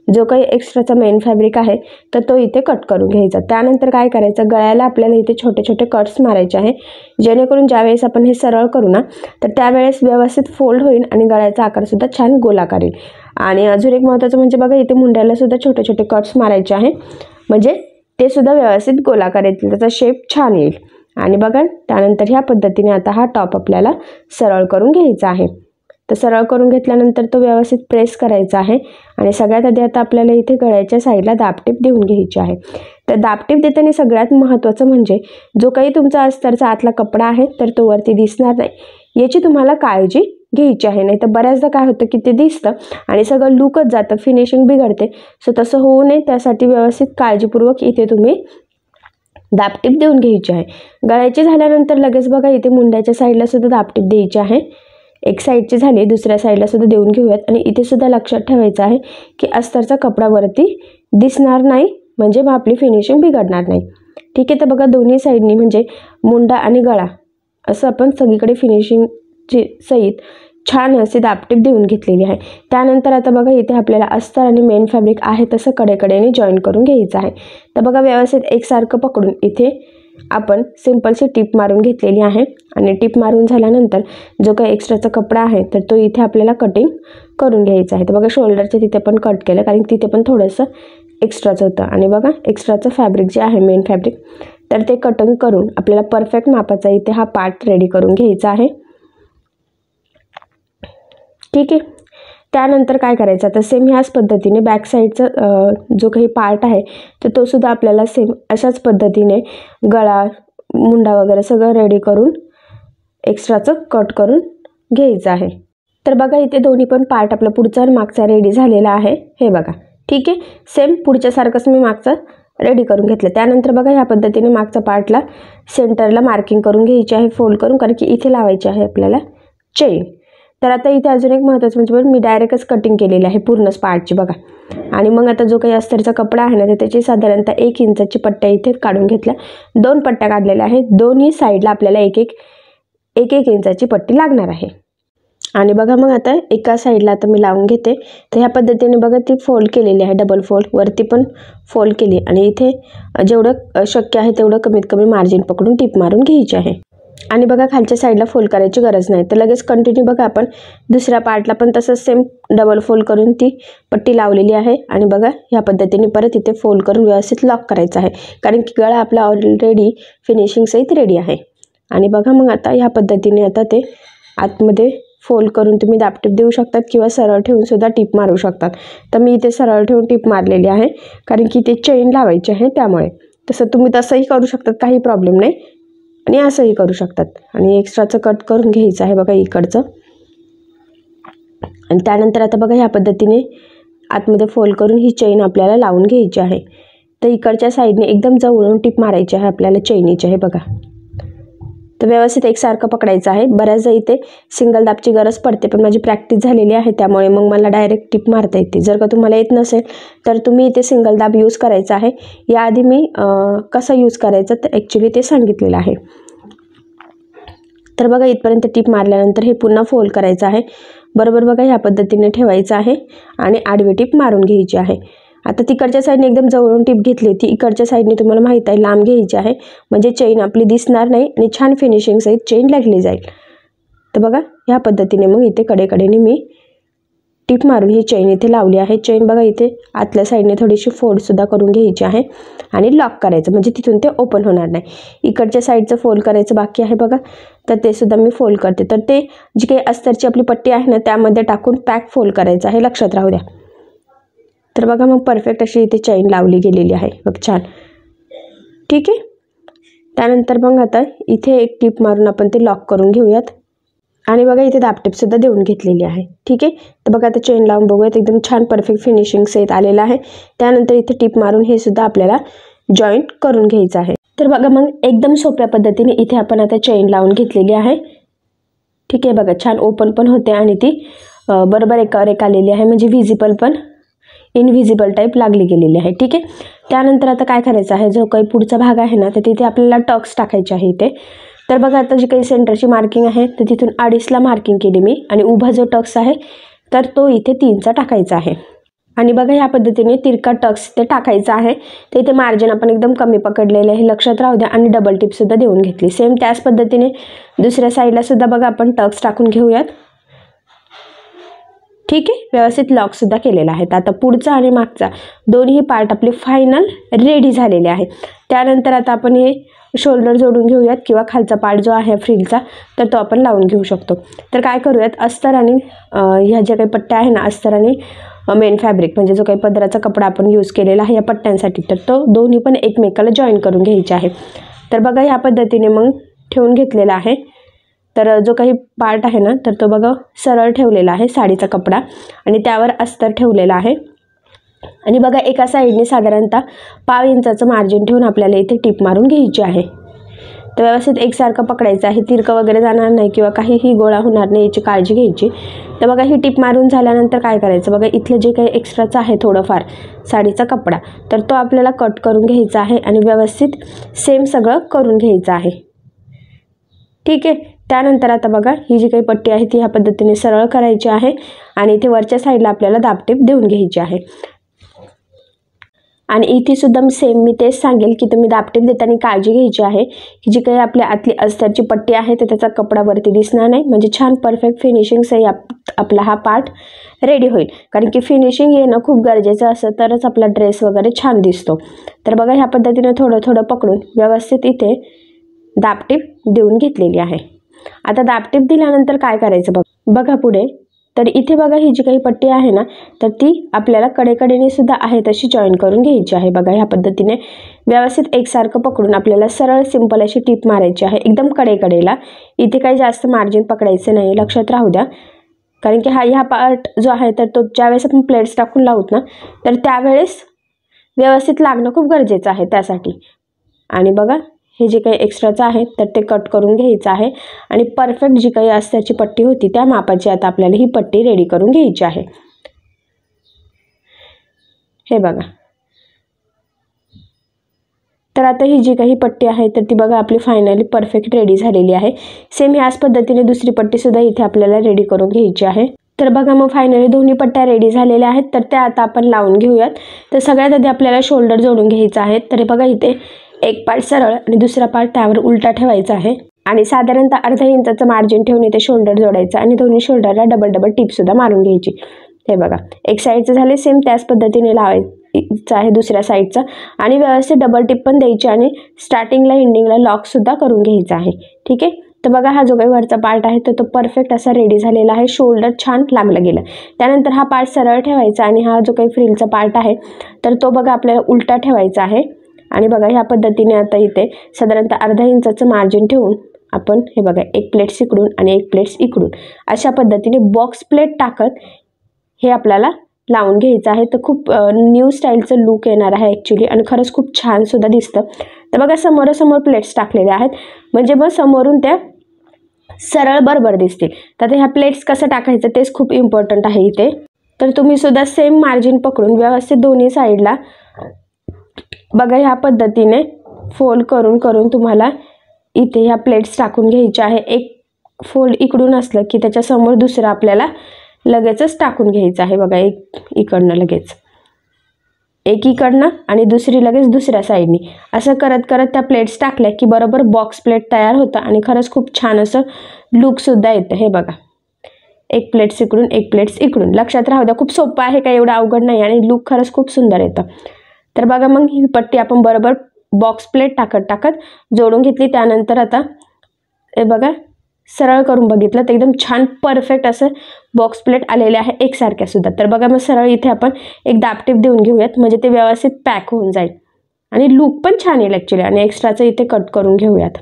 जो काही एक्स्ट्राचा मेन फॅब्रिक आहे तर तो इथे कट करून घ्यायचा. त्यानंतर काय करायचं, गळ्याला आपल्याला इथे छोटे छोटे कट्स मारायचे आहे, जेणेकरून ज्यावेळेस आपण हे सरळ करू ना तर त्यावेळेस व्यवस्थित फोल्ड होईल आणि गळ्याचा आकार सुद्धा छान गोलाकार येईल. आणि अजून एक महत्त्वाचं म्हणजे बघा इथे मुंड्याला सुद्धा छोटे छोटे कट्स मारायचे आहे, म्हणजे ते सुद्धा व्यवस्थित गोलाकार येतील, त्याचा शेप छान येईल. आणि बघा त्यानंतर ह्या पद्धतीने आता हा टॉप आपल्याला सरळ करून घ्यायचा आहे. तर सरळ करून घेतल्यानंतर तो व्यवस्थित प्रेस करायचा आहे आणि सगळ्यात आधी आता आपल्याला इथे गळ्याच्या साईडला दाबटीप देऊन घ्यायची आहे. तर दाबटीप देताना सगळ्यात महत्त्वाचं म्हणजे जो काही तुमचा अस्तरचा आतला कपडा आहे तर तो वरती दिसणार नाही, याची तुम्हाला काळजी घ्यायची आहे. नाही तर बऱ्याचदा काय होतं की ते दिसतं आणि सगळं लुकच जातं, फिनिशिंग बिघडते. सो तसं होऊ नये त्यासाठी व्यवस्थित काळजीपूर्वक इथे तुम्ही दाबटीप देऊन घ्यायची आहे. गळ्याची झाल्यानंतर लगेच बघा इथे मुंड्याच्या साईडला सुद्धा दाबटीप द्यायची आहे. एक साईडची झाली, दुसऱ्या साईडला सुद्धा देऊन घेऊयात. आणि इथे सुद्धा लक्षात ठेवायचं आहे की अस्तरचा कपडा वरती दिसणार नाही, म्हणजे मग आपली फिनिशिंग बिघडणार नाही. ठीक आहे, तर बघा दोन्ही साईडनी म्हणजे मुंडा आणि गळा असं आपण सगळीकडे फिनिशिंगची सहित छान असे दाबटीप देऊन घेतलेली आहे. त्यानंतर आता बघा इथे आपल्याला अस्तर आणि मेन फॅब्रिक आहे तसं कडेकडेने जॉईन करून घ्यायचं आहे. तर बघा व्यवस्थित एकसारखं पकडून इथे आपण सिंपलशी टीप मारून घेतलेली आहे आणि टीप मारून झाल्यानंतर जो काही एक्स्ट्राचा कपडा आहे तर तो इथे आपल्याला कटिंग करून घ्यायचा आहे. तर बघा शोल्डरच्या तिथे पण कट केलं, कारण तिथे पण थोडंसं एक्स्ट्राचं होतं. आणि बघा एक्स्ट्राचं फॅब्रिक जे आहे मेन फॅब्रिक तर ते कटिंग करून आपल्याला परफेक्ट मापाचा इथे हा पार्ट रेडी करून घ्यायचा आहे. ठीक आहे, त्यानंतर काय करायचं, आता सेम ह्याच पद्धतीने बॅक साईडचा जो काही पार्ट आहे तर तो सुद्धा आपल्याला सेम अशाच पद्धतीने गळा मुंडा वगैरे सगळं रेडी करून एक्स्ट्राचं कट करून घ्यायचं आहे. तर बघा इथे दोन्ही पण पार्ट आपला पुढचा आणि मागचा रेडी झालेला आहे, हे बघा. ठीक आहे, सेम पुढच्यासारखंच मी मागचा रेडी करून घेतलं. त्यानंतर बघा ह्या पद्धतीने मागचा पार्टला सेंटरला मार्किंग करून घ्यायची आहे फोल्ड करून, कारण की इथे लावायची आहे आपल्याला चेन. तर आता इथे अजून एक महत्त्वाचं म्हणजे मी डायरेक्टच कटिंग केलेली आहे पूर्णच पार्टची बघा. आणि मग आता जो काही अस्तरचा कपडा आहे ना तर त्याची साधारणतः 1 इंचाची पट्ट्या इथे काढून घेतल्या, 2 पट्ट्या काढलेल्या आहेत. दोन्ही साईडला आपल्याला एक एक इंचाची पट्टी लागणार आहे. आणि बघा मग आता एका साईडला आता मी लावून घेते. तर ह्या पद्धतीने बघा ती फोल्ड केलेली आहे, डबल फोल्ड वरती पण फोल्ड केली आणि इथे जेवढं शक्य आहे तेवढं कमीत कमी मार्जिन पकडून टिप मारून घ्यायची आहे. आणि बघा खालच्या साईडला फोल्ड करायची गरज नाही. तर लगेच कंटिन्यू बघा आपण दुसऱ्या पार्टला पण तसंच सेम डबल फोल्ड करून ती पट्टी लावलेली आहे. आणि बघा ह्या पद्धतीने परत इथे फोल्ड करून व्यवस्थित लॉक करायचं आहे, कारण की गळा आपला ऑलरेडी फिनिशिंग सहित रेडी आहे. आणि बघा मग आता ह्या पद्धतीने आता ते आतमध्ये फोल्ड करून तुम्ही दाबटीप देऊ शकतात किंवा सरळ ठेवून सुद्धा टीप मारू शकतात. तर मी इथे सरळ ठेवून टीप मारलेली आहे, कारण की ते चेन लावायची आहे त्यामुळे. तसं तुम्ही तसंही करू शकतात, काही प्रॉब्लेम नाही, आणि असंही करू शकतात. आणि एक्स्ट्राचं कट करून घ्यायचं आहे बघा इकडचं. आणि त्यानंतर आता बघा ह्या पद्धतीने आतमध्ये फोल्ड करून ही चेन आपल्याला लावून घ्यायची आहे. तर इकडच्या साईडने एकदम जवळून टीप मारायची आहे आपल्याला चेनीची आहे बघा. तर व्यवस्थित एकसारखं पकडायचं आहे. बऱ्याचदा इथे सिंगल दाबची गरज पडते, पण माझी प्रॅक्टिस झालेली आहे त्यामुळे मग मला डायरेक्ट टिप मारता येते. जर का तुम्हाला येत नसेल तर तुम्ही इथे सिंगल दाब यूज करायचा आहे. याआधी मी कसं यूज करायचं तर ॲक्च्युली ते सांगितलेलं आहे. तर बघा इथपर्यंत टिप मारल्यानंतर हे पुन्हा फोल्ड करायचं आहे. बरोबर बघा ह्या पद्धतीने ठेवायचं आहे आणि आडवी टिप मारून घ्यायची आहे. आता तिकडच्या साईडने एकदम जवळून टीप घेतली होती, इकडच्या साईडने तुम्हाला माहित आहे लांब घ्यायची आहे, म्हणजे चेन आपली दिसणार नाही आणि छान फिनिशिंग सहित चेन लागली जाईल. तर बघा ह्या पद्धतीने मग इथे कडेकडेने मी टीप मारून ही चेन इथे लावली आहे. चेन बघा इथे आतल्या साईडने थोडीशी फोल्ड सुद्धा करून घ्यायची आहे आणि लॉक करायचं, म्हणजे तिथून ते ओपन होणार नाही. इकडच्या साईडचं फोल्ड करायचं बाकी आहे बघा, तर ते सुद्धा मी फोल्ड करते. तर ते जी काही अस्तरची आपली पट्टी आहे ना त्यामध्ये टाकून पॅक फोल्ड करायचं आहे, लक्षात राहू द्या. तर बघा मग परफेक्ट अशी इथे चेन लावली गेलेली आहे बघ, छान. ठीक आहे. त्यानंतर मग आता इथे एक टीप मारून आपण ते लॉक करून घेऊयात आणि बघा इथे दाबटीप सुद्धा देऊन घेतलेली आहे. ठीक आहे. तर बघा आता चेन लावून बघूयात, एकदम छान परफेक्ट फिनिशिंग सहित आलेला आहे. त्यानंतर इथे टीप मारून हे सुद्धा आपल्याला जॉईंट करून घ्यायचं आहे. तर बघा मग एकदम सोप्या पद्धतीने इथे आपण आता चेन लावून घेतलेली आहे. ठीक आहे. बघा छान ओपन पण होते आणि ती बरोबर एकावर एक आलेली आहे, म्हणजे व्हिजिबल पण इनव्हिजिबल टाईप लागली गेलेली आहे. ठीक आहे. त्यानंतर आता काय करायचं आहे, जो काही पुढचा भाग आहे ना तर तिथे आपल्याला टक्स टाकायचे आहे इथे. तर बघा आता जी काही सेंटरची मार्किंग आहे तर तिथून 2.5ला मार्किंग केली मी आणि उभा जो टक्स आहे तर तो इथे 3चा टाकायचा आहे. आणि बघा ह्या पद्धतीने तिरका टक्स ते टाकायचा आहे. तर इथे मार्जिन आपण एकदम कमी पकडलेले आहे, लक्षात राहू द्या. आणि डबल टिप सुद्धा देऊन घेतली. सेम त्याच पद्धतीने दुसऱ्या साईडला सुद्धा बघा आपण टक्स टाकून घेऊयात. ठीक आहे. व्यवस्थित लॉक सुद्धा केलेला आहे. आता पुढचा आणि मागचा दोन्ही पार्ट आपले फायनल रेडी झालेले आहे. त्यानंतर आता आपण हे शोल्डर जोडून घेऊयात किंवा खालचा पार्ट जो आहे फ्रिलचा तर तो आपण लावून घेऊ शकतो. तर काय करूयात, अस्तर आणि ह्या ज्या काही पट्ट्या आहे ना, अस्तर आणि मेन फॅब्रिक म्हणजे जो काही पदराचा कपडा आपण यूज केलेला आहे या पट्ट्यांसाठी, तर तो दोन्ही पण एकमेकाला जॉईन करून घ्यायचे आहे. तर बघा ह्या पद्धतीने मग ठेवून घेतलेला आहे. तर जो काही पार्ट आहे ना तर तो बघा सरळ ठेवलेला आहे साडीचा कपडा आणि त्यावर अस्तर ठेवलेला आहे. आणि बघा एका साईडने साधारणतः 0.5 इंचाचं मार्जिन ठेवून आपल्याला इथे टिप मारून घ्यायची आहे. तर व्यवस्थित एकसारखं पकडायचं आहे, तिरकं वगैरे जाणार नाही किंवा काहीही गोळा होणार नाही याची काळजी घ्यायची. तर बघा ही टिप मारून झाल्यानंतर काय करायचं, बघा इथलं जे काही एक्स्ट्राचं आहे थोडंफार साडीचा कपडा तर तो आपल्याला कट करून घ्यायचा आहे आणि व्यवस्थित सेम सगळं करून घ्यायचं आहे. ठीक आहे. त्यानंतर आता बघा ही जी काही पट्टी आहे ती ह्या पद्धतीने सरळ करायची आहे आणि इथे वरच्या साईडला आपल्याला दाबटीप देऊन घ्यायची आहे. आणि इथे सुद्धा मी तेच सांगेल की तुम्ही दाबटीप देताना काळजी घ्यायची आहे की जी काही आपल्या आतली अस्तरची पट्टी आहे तर त्याचा कपडा वरती दिसणार नाही, म्हणजे छान परफेक्ट फिनिशिंग सही आपला हा पार्ट रेडी होईल. कारण की फिनिशिंग येणं खूप गरजेचं असतं, तरच आपला ड्रेस वगैरे छान दिसतो. तर बघा ह्या पद्धतीने थोडं थोडं पकडून व्यवस्थित इथे दाबटीप देऊन घेतलेली आहे. आता दाबटीप दिल्यानंतर काय करायचं बघा पुढे, तर इथे बघा ही जी काही पट्टी आहे ना तर ती आपल्याला कडेकडेने सुद्धा आहे तशी जॉईन करून घ्यायची आहे. बघा ह्या पद्धतीने व्यवस्थित एकसारखं पकडून आपल्याला सरळ सिंपल अशी टीप मारायची आहे एकदम कडेकडेला. इथे काही जास्त मार्जिन पकडायचं नाही, लक्षात राहू द्या. कारण की ह्या पार्ट जो आहे तर तो ज्यावेळेस आपण प्लेट्स टाकून लावत ना तर त्यावेळेस व्यवस्थित लागणं खूप गरजेचं आहे त्यासाठी. आणि बघा हे जे काही एक्स्ट्राचं आहे तर ते कट करून घ्यायचं आहे आणि परफेक्ट जी काही अस्तरची पट्टी होती त्या मापाची आता आपल्याला ही पट्टी रेडी करून घ्यायची आहे. हे बघा. तर आता ही जी काही पट्टी आहे तर ती बघा आपली फायनली परफेक्ट रेडी झालेली आहे. सेम याच पद्धतीने दुसरी पट्टी सुद्धा इथे आपल्याला रेडी करून घ्यायची आहे. तर बघा मग फायनली दोन्ही पट्ट्या रेडी झालेल्या आहेत, तर त्या आता आपण लावून घेऊयात. तर सगळ्यात आधी आपल्याला शोल्डर जोडून घ्यायचं आहे. तर बघा इथे एक पार्ट सरळ आणि दुसरा पार्ट त्यावर उलटा ठेवायचा आहे आणि साधारणतः 0.5 इंचाचं मार्जिन ठेवून इथे शोल्डर जोडायचं आणि दोन्ही शोल्डरला डबल टिप सुद्धा मारून घ्यायची. हे बघा एक साईडचं झाले, सेम त्याच पद्धतीने लावायचं आहे दुसऱ्या साईडचा आणि व्यवस्थित डबल टिप पण द्यायची आणि स्टार्टिंगला एंडिंगला लॉक सुद्धा करून घ्यायचा आहे. ठीक आहे. तर बघा हा जो काही वरचा पार्ट आहे तर तो परफेक्ट असा रेडी झालेला आहे, शोल्डर छान लागलं गेलं. त्यानंतर हा पार्ट सरळ ठेवायचा आणि हा जो काही फ्रिलचा पार्ट आहे तर तो बघा आपल्याला उलटा ठेवायचा आहे. आणि बघा ह्या पद्धतीने आता इथे साधारणतः 0.5 इंचाचं मार्जिन ठेवून आपण हे बघा एक प्लेट इकडून आणि एक प्लेट्स इकडून अशा पद्धतीने बॉक्स प्लेट टाकत हे आपल्याला लावून घ्यायचं आहे. तर खूप न्यू स्टाईलचं लुक येणार आहे ॲक्च्युली आणि खरंच खूप छान सुद्धा दिसतं. तर बघा समोरासमोर प्लेट्स टाकलेल्या आहेत म्हणजे मग समोरून त्या सरळ बरोबर दिसतील. तर ह्या प्लेट्स कसं टाकायचं तेच खूप इम्पॉर्टंट आहे इथे. तर तुम्ही सुद्धा सेम मार्जिन पकडून व्यवस्थित दोन्ही साईडला बघा ह्या पद्धतीने फोल्ड करून तुम्हाला इथे ह्या प्लेट्स टाकून घ्यायच्या आहे. एक फोल्ड इकडून असलं की त्याच्यासमोर दुसरं आपल्याला लगेचच टाकून घ्यायचं आहे. बघा एक इकडनं लगेच एकीकडनं आणि दुसरी लगेच दुसऱ्या साईडनी असं करत करत त्या प्लेट्स टाकल्या की बरोबर बॉक्स प्लेट तयार होतं आणि खरंच खूप छान असं लुकसुद्धा येतं. हे बघा, एक प्लेट्स इकडून एक प्लेट्स इकडून. लक्षात राहू द्या, खूप सोपं आहे, काही एवढं अवघड नाही आणि लुक खरंच खूप सुंदर येतं. तर बघा मग ही पट्टी आपण बरोबर बॉक्स प्लेट टाकत टाकत जोडून घेतली. त्यानंतर आता हे बघा सरळ करून बघितलं तर एकदम छान परफेक्ट असं बॉक्स प्लेट आलेले आहे एकसारख्या सुद्धा. तर बघा मग सरळ इथे आपण एक दाबटीप देऊन घेऊयात म्हणजे ते व्यवस्थित पॅक होऊन जाईल आणि लुक पण छान येईल ॲक्च्युली. आणि एक्स्ट्राचं इथे कट करून घेऊयात.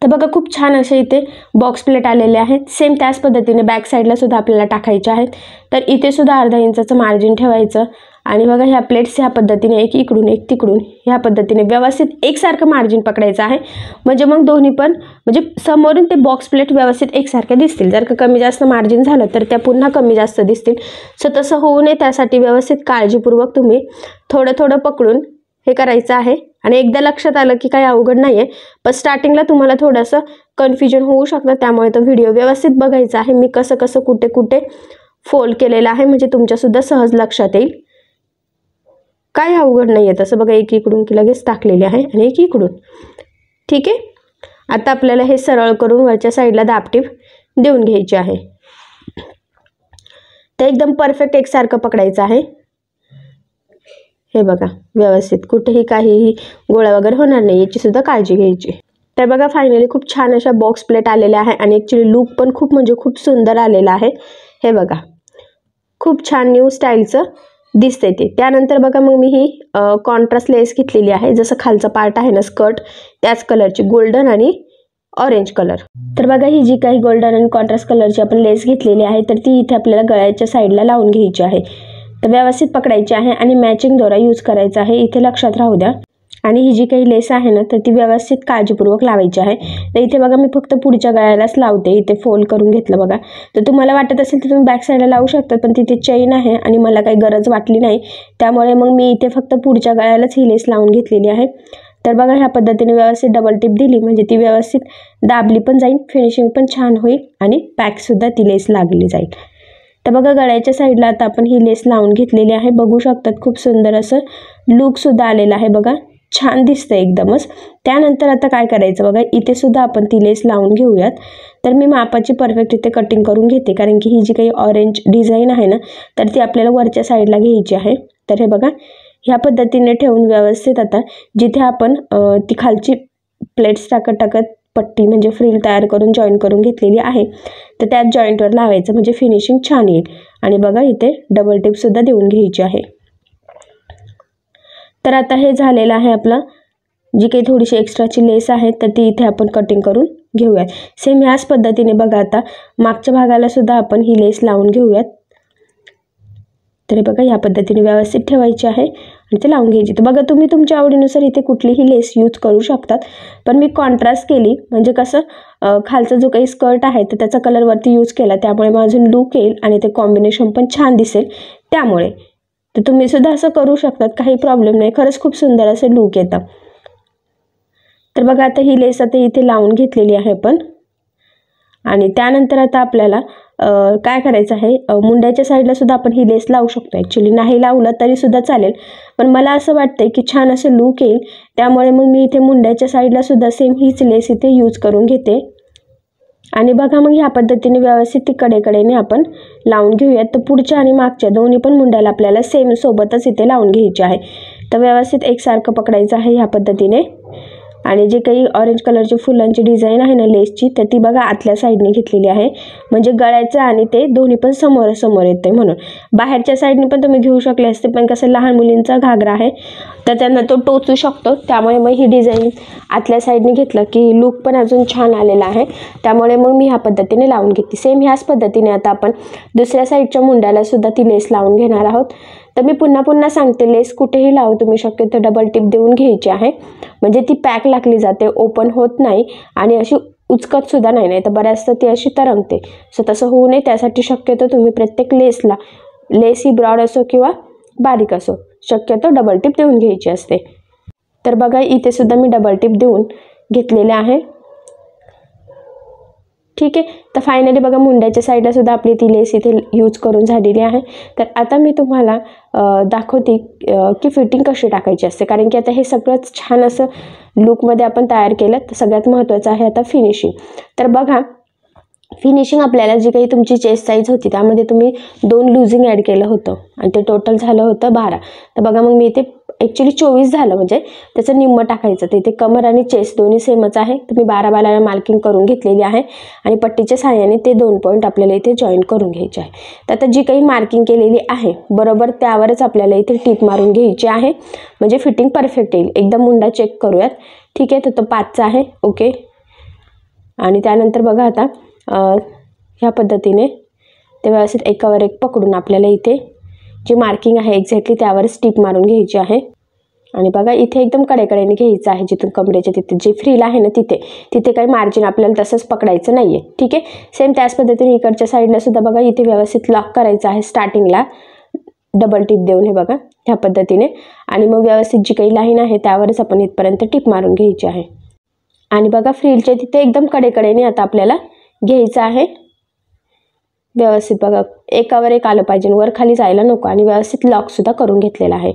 तर बघा खूप छान असे इथे बॉक्स प्लेट आलेले आहेत. सेम त्याच पद्धतीने बॅक साईडला सुद्धा आपल्याला टाकायचे आहेत. तर इथे सुद्धा अर्धा इंचाचं मार्जिन ठेवायचं आणि बघा ह्या प्लेट्स ह्या पद्धतीने एक इकडून एक तिकडून ह्या पद्धतीने व्यवस्थित एकसारखं मार्जिन पकडायचं आहे. म्हणजे मग दोन्ही पण म्हणजे समोरून ते बॉक्स प्लेट व्यवस्थित एकसारख्या दिसतील. जर का कमी जास्त मार्जिन झालं तर त्या पुन्हा कमी जास्त दिसतील. सो तसं होऊ नये त्यासाठी व्यवस्थित काळजीपूर्वक तुम्ही थोडं थोडं पकडून हे करायचं आहे. आणि एकदा लक्षात आलं की काही अवघड नाही आहे, पण स्टार्टिंगला तुम्हाला थोडंसं कन्फ्युजन होऊ शकतं. त्यामुळे तो व्हिडिओ व्यवस्थित बघायचा आहे. मी कसं कसं कुठे कुठे फोल्ड केलेलं आहे म्हणजे तुमच्यासुद्धा सहज लक्षात येईल. काही अवघड नाही आहे तसं. बघा एक इकडून की लगेच टाकलेले आहे आणि एक इकडून. ठीक आहे, आता आपल्याला हे सरळ करून वरच्या साईडला दाबटीप देऊन घ्यायची आहे. ते एकदम परफेक्ट एकसारखं पकडायचं आहे. हे बघा व्यवस्थित कुठेही काहीही गोळा वगैरे होणार नाही याची सुद्धा काळजी घ्यायची. तर बघा फायनली खूप छान अशा बॉक्स प्लेट आलेल्या आहे आणि ॲक्च्युली लुक पण खूप म्हणजे खूप सुंदर आलेला आहे. हे बघा खूप छान न्यू स्टाईलचं दिसते ते. त्यानंतर बघा मग मी ही कॉन्ट्रास्ट लेस घेतलेली आहे. जसं खालचा पार्ट आहे ना स्कर्ट त्याच कलरची गोल्डन आणि ऑरेंज कलर. तर बघा ही जी काही गोल्डन आणि कॉन्ट्रास्ट कलरची आपण लेस घेतलेली आहे तर ती इथे आपल्याला गळ्याच्या साईडला लावून घ्यायची आहे. तर व्यवस्थित पकडायची आहे आणि मॅचिंग दोरा यूज करायचा आहे इथे लक्षात राहू द्या. आणि ही जी काही लेस आहे ना तर ती व्यवस्थित काळजीपूर्वक लावायची आहे. तर इथे बघा मी फक्त पुढच्या गळ्यालाच लावते. इथे फोल्ड करून घेतलं बघा. तर तुम्हाला वाटत असेल तर तुम्ही बॅक साईडला लावू शकता, पण तिथे चेन आहे आणि मला काही गरज वाटली नाही त्यामुळे मग मी इथे फक्त पुढच्या गळ्यालाच ही लेस लावून घेतलेली आहे. तर बघा ह्या पद्धतीने व्यवस्थित डबल टिप दिली म्हणजे ती व्यवस्थित दाबली पण जाईल, फिनिशिंग पण छान होईल आणि पॅकसुद्धा ती लेस लागली जाईल. तर बघा गळ्याच्या साईडला आता आपण ही लेस लावून घेतलेली आहे. बघू शकतात खूप सुंदर असं लुकसुद्धा आलेलं आहे. बघा छान दिसतं एकदमच. त्यानंतर आता काय करायचं बघा इथे सुद्धा आपण ती लेस लावून घेऊयात. तर मी मापाची परफेक्ट इथे कटिंग करून घेते कारण की ही जी काही ऑरेंज डिझाईन आहे ना तर ती आपल्याला वरच्या साईडला घ्यायची आहे. तर हे बघा ह्या पद्धतीने ठेवून व्यवस्थित आता जिथे आपण ती खालची प्लेट्स टाकत टाकत पट्टी म्हणजे फ्रिल तयार करून जॉईन करून घेतलेली आहे तर त्याच जॉईंटवर लावायचं म्हणजे फिनिशिंग छान येईल. आणि बघा इथे डबल टिपसुद्धा देऊन घ्यायची आहे. तर आता हे झालेलं आहे आपलं जी काही थोडीशी एक्स्ट्राची लेस आहे तर ती इथे आपण कटिंग करून घेऊयात. सेम ह्याच पद्धतीने बघा आता मागच्या भागाला सुद्धा आपण ही लेस लावून घेऊयात. तर बघा ह्या पद्धतीने व्यवस्थित ठेवायची आहे आणि ते लावून घ्यायची. तर बघा तुम्ही तुमच्या आवडीनुसार इथे कुठलीही लेस यूज करू शकतात, पण मी कॉन्ट्रास्ट केली म्हणजे कसं खालचा जो काही स्कर्ट आहे तर त्याचा कलरवरती यूज केला त्यामुळे माझं लुक येईल आणि ते कॉम्बिनेशन पण छान दिसेल. त्यामुळे तर तुम्ही सुद्धा असं करू शकतात, काही प्रॉब्लेम नाही. खरंच खूप सुंदर असं लुक येतं. तर बघा आता ही लेस आता इथे लावून घेतलेली आहे आपण. आणि त्यानंतर आता आपल्याला काय करायचं आहे मुंड्याच्या साईडला सुद्धा आपण ही लेस लावू शकतो. ॲक्च्युली नाही लावलं तरी सुद्धा चालेल, पण मला असं वाटतंय की छान असं लुक येईल त्यामुळे मग मी इथे मुंड्याच्या साईडला सुद्धा सेम हीच लेस इथे यूज करून घेते. आणि बघा मग ह्या पद्धतीने व्यवस्थित ती कडेकडेने आपण लावून घेऊयात. तर पुढच्या आणि मागच्या दोन्ही पण मुंड्याला आपल्याला सेम सोबतच इथे लावून घ्यायची आहे. तर व्यवस्थित एकसारखं पकडायचं आहे ह्या पद्धतीने. आणि जे काही ऑरेंज कलरची फुलांची डिझाईन आहे ना लेसची तर ती बघा आतल्या साईडने घेतलेली आहे म्हणजे गळ्याचं आणि ते दोन्ही पण समोर समोर येते. म्हणून बाहेरच्या साईडने पण तुम्ही घेऊ शकले असते, पण कसं लहान मुलींचा घागरा आहे तर त्यांना तो टोचू शकतो त्यामुळे मग ही डिझाईन आतल्या साईडने घेतलं की लुक पण अजून छान आलेला आहे. त्यामुळे मग मी ह्या पद्धतीने लावून घेते. सेम ह्याच पद्धतीने आता आपण दुसऱ्या साईडच्या मुंड्याला सुद्धा ती लेस लावून घेणार आहोत. तर मी पुन्हा पुन्हा सांगते लेस कुठेही लावू तुम्ही शक्यतो डबल टिप देऊन घ्यायची आहे म्हणजे ती पॅक लागली जाते, ओपन होत नाही आणि अशी उचकत सुद्धा नाही तर बऱ्याचदा ती अशी तरंगते. सो तसं होऊ नये त्यासाठी शक्यतो तुम्ही प्रत्येक लेसला लेस ही ब्रॉड असो किंवा बारीक असो शक्यतो डबल टिप देऊन घ्यायची असते. तर बघा इथे सुद्धा मी डबल टिप देऊन घेतलेले आहे. ठीक आहे. तर फायनली बघा मुंड्याच्या साईडला सुद्धा आपली ती लेस इथे यूज करून झालेली आहे. तर आता मी तुम्हाला दाखवते की फिटिंग कशी टाकायची असते, कारण की आता हे सगळंच छान असं लुकमध्ये आपण तयार केलं. तर सगळ्यात महत्त्वाचं आहे आता फिनिशिंग. तर बघा फिनिशिंग आपल्याला जी काही तुमची चेस्ट साईज होती त्यामध्ये तुम्ही 2 लुझिंग ॲड केलं होतं आणि ते टोटल झालं होतं 12. तर बघा मग मी इथे ॲक्च्युली 24 झालं, म्हणजे त्याचं निम्मं टाकायचं. तर इथे कमर आणि चेस्ट दोन्ही सेमच आहे. तुम्ही 12 मार्किंग करून घेतलेली आहे आणि पट्टीच्या सहाय्याने ते 2 पॉईंट आपल्याला इथे जॉईन करून घ्यायचे आहे. तर आता जी काही मार्किंग केलेली आहे बरोबर त्यावरच आपल्याला इथे टिप मारून घ्यायची आहे, म्हणजे फिटिंग परफेक्ट येईल. एकदा मुंडा चेक करूयात. ठीक आहे. तर तो 5चा आहे. ओके. आणि त्यानंतर बघा आता ह्या पद्धतीने ते व्यवस्थित एकावर एक पकडून आपल्याला इथे जी मार्किंग आहे एक्झॅक्टली त्यावर स्टिप मारून घ्यायची आहे. आणि बघा इथे एकदम कडेकडेने घ्यायचं आहे, जिथून कमरेच्या तिथे जी फ्रील आहे ना तिथे काही मार्जिन आपल्याला तसंच पकडायचं नाही आहे. ठीक आहे. सेम त्याच पद्धतीने इकडच्या साईडला सुद्धा बघा इथे व्यवस्थित लॉक करायचं आहे स्टार्टिंगला डबल टिप देऊन, हे बघा ह्या पद्धतीने. आणि मग व्यवस्थित जी काही लाईन आहे त्यावरच आपण इथपर्यंत टिप मारून घ्यायची आहे. आणि बघा फ्रीलच्या तिथे एकदम कडेकडेने आता आपल्याला घ्यायचं आहे व्यवस्थित. बघा एकावर एक आलं पाहिजे, वर खाली जायला नको. आणि व्यवस्थित लॉकसुद्धा करून घेतलेला आहे.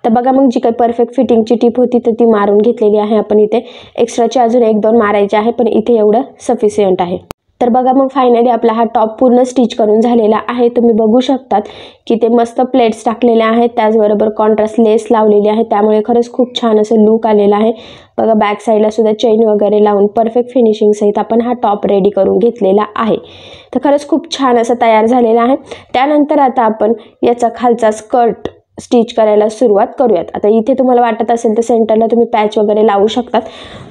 तर बघा मग जी काही परफेक्ट फिटिंगची टिप होती तर ती मारून घेतलेली आहे आपण. इथे एक्स्ट्राचे अजून 1-2 मारायचे आहे, पण इथे एवढं सफिशियंट आहे. तर बघा मग फायनली आपला हा टॉप पूर्ण स्टिच करून झालेला आहे. तुम्ही बघू शकतात की ते मस्त प्लेट्स टाकलेले आहेत, त्याचबरोबर कॉन्ट्रास्ट लेस लावलेली आहे, त्यामुळे खरंच खूप छान असं लुक आलेला आहे. बघा बॅक साईडला सुद्धा चेन वगैरे लावून परफेक्ट फिनिशिंग सहित आपण हा टॉप रेडी करून घेतलेला आहे. तर खरंच खूप छान असं तयार झालेला आहे. त्यानंतर आता आपण याचा खालचा स्कर्ट स्टिच करायला सुरुवात करूयात. आता इथे तुम्हाला वाटत असेल तर सेंटरला तुम्ही पॅच वगैरे लावू शकतात,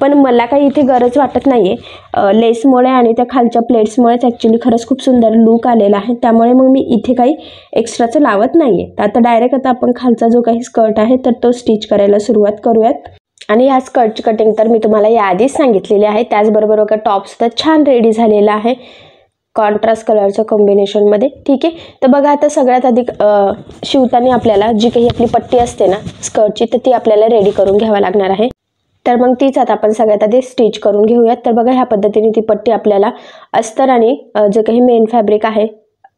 पण मला काही इथे गरज वाटत नाही आहे. लेसमुळे आणि त्या खालच्या प्लेट्समुळेच ॲक्च्युली खरंच खूप सुंदर लुक आलेला आहे, त्यामुळे मग मी इथे काही एक्स्ट्राचं लावत नाही आहे. तर आता डायरेक्ट आता आपण खालचा जो काही स्कर्ट आहे तर तो स्टिच करायला सुरुवात करूयात. आणि ह्या स्कर्टची कटिंग तर मी तुम्हाला याआधीच सांगितलेली आहे. त्याचबरोबर बघा टॉपसुद्धा छान रेडी झालेला आहे कॉन्ट्रास्ट कलरच्या कॉम्बिनेशनमध्ये. ठीक आहे. तर बघा आता सगळ्यात आधी शिवताना आपल्याला जी काही आपली पट्टी असते ना स्कर्टची तर ती आपल्याला रेडी करून घ्यावी लागणार आहे. तर मग तीच आता आपण सगळ्यात आधी स्टिच करून घेऊयात. तर बघा ह्या पद्धतीने ती पट्टी आपल्याला अस्तर आणि जे काही मेन फॅब्रिक आहे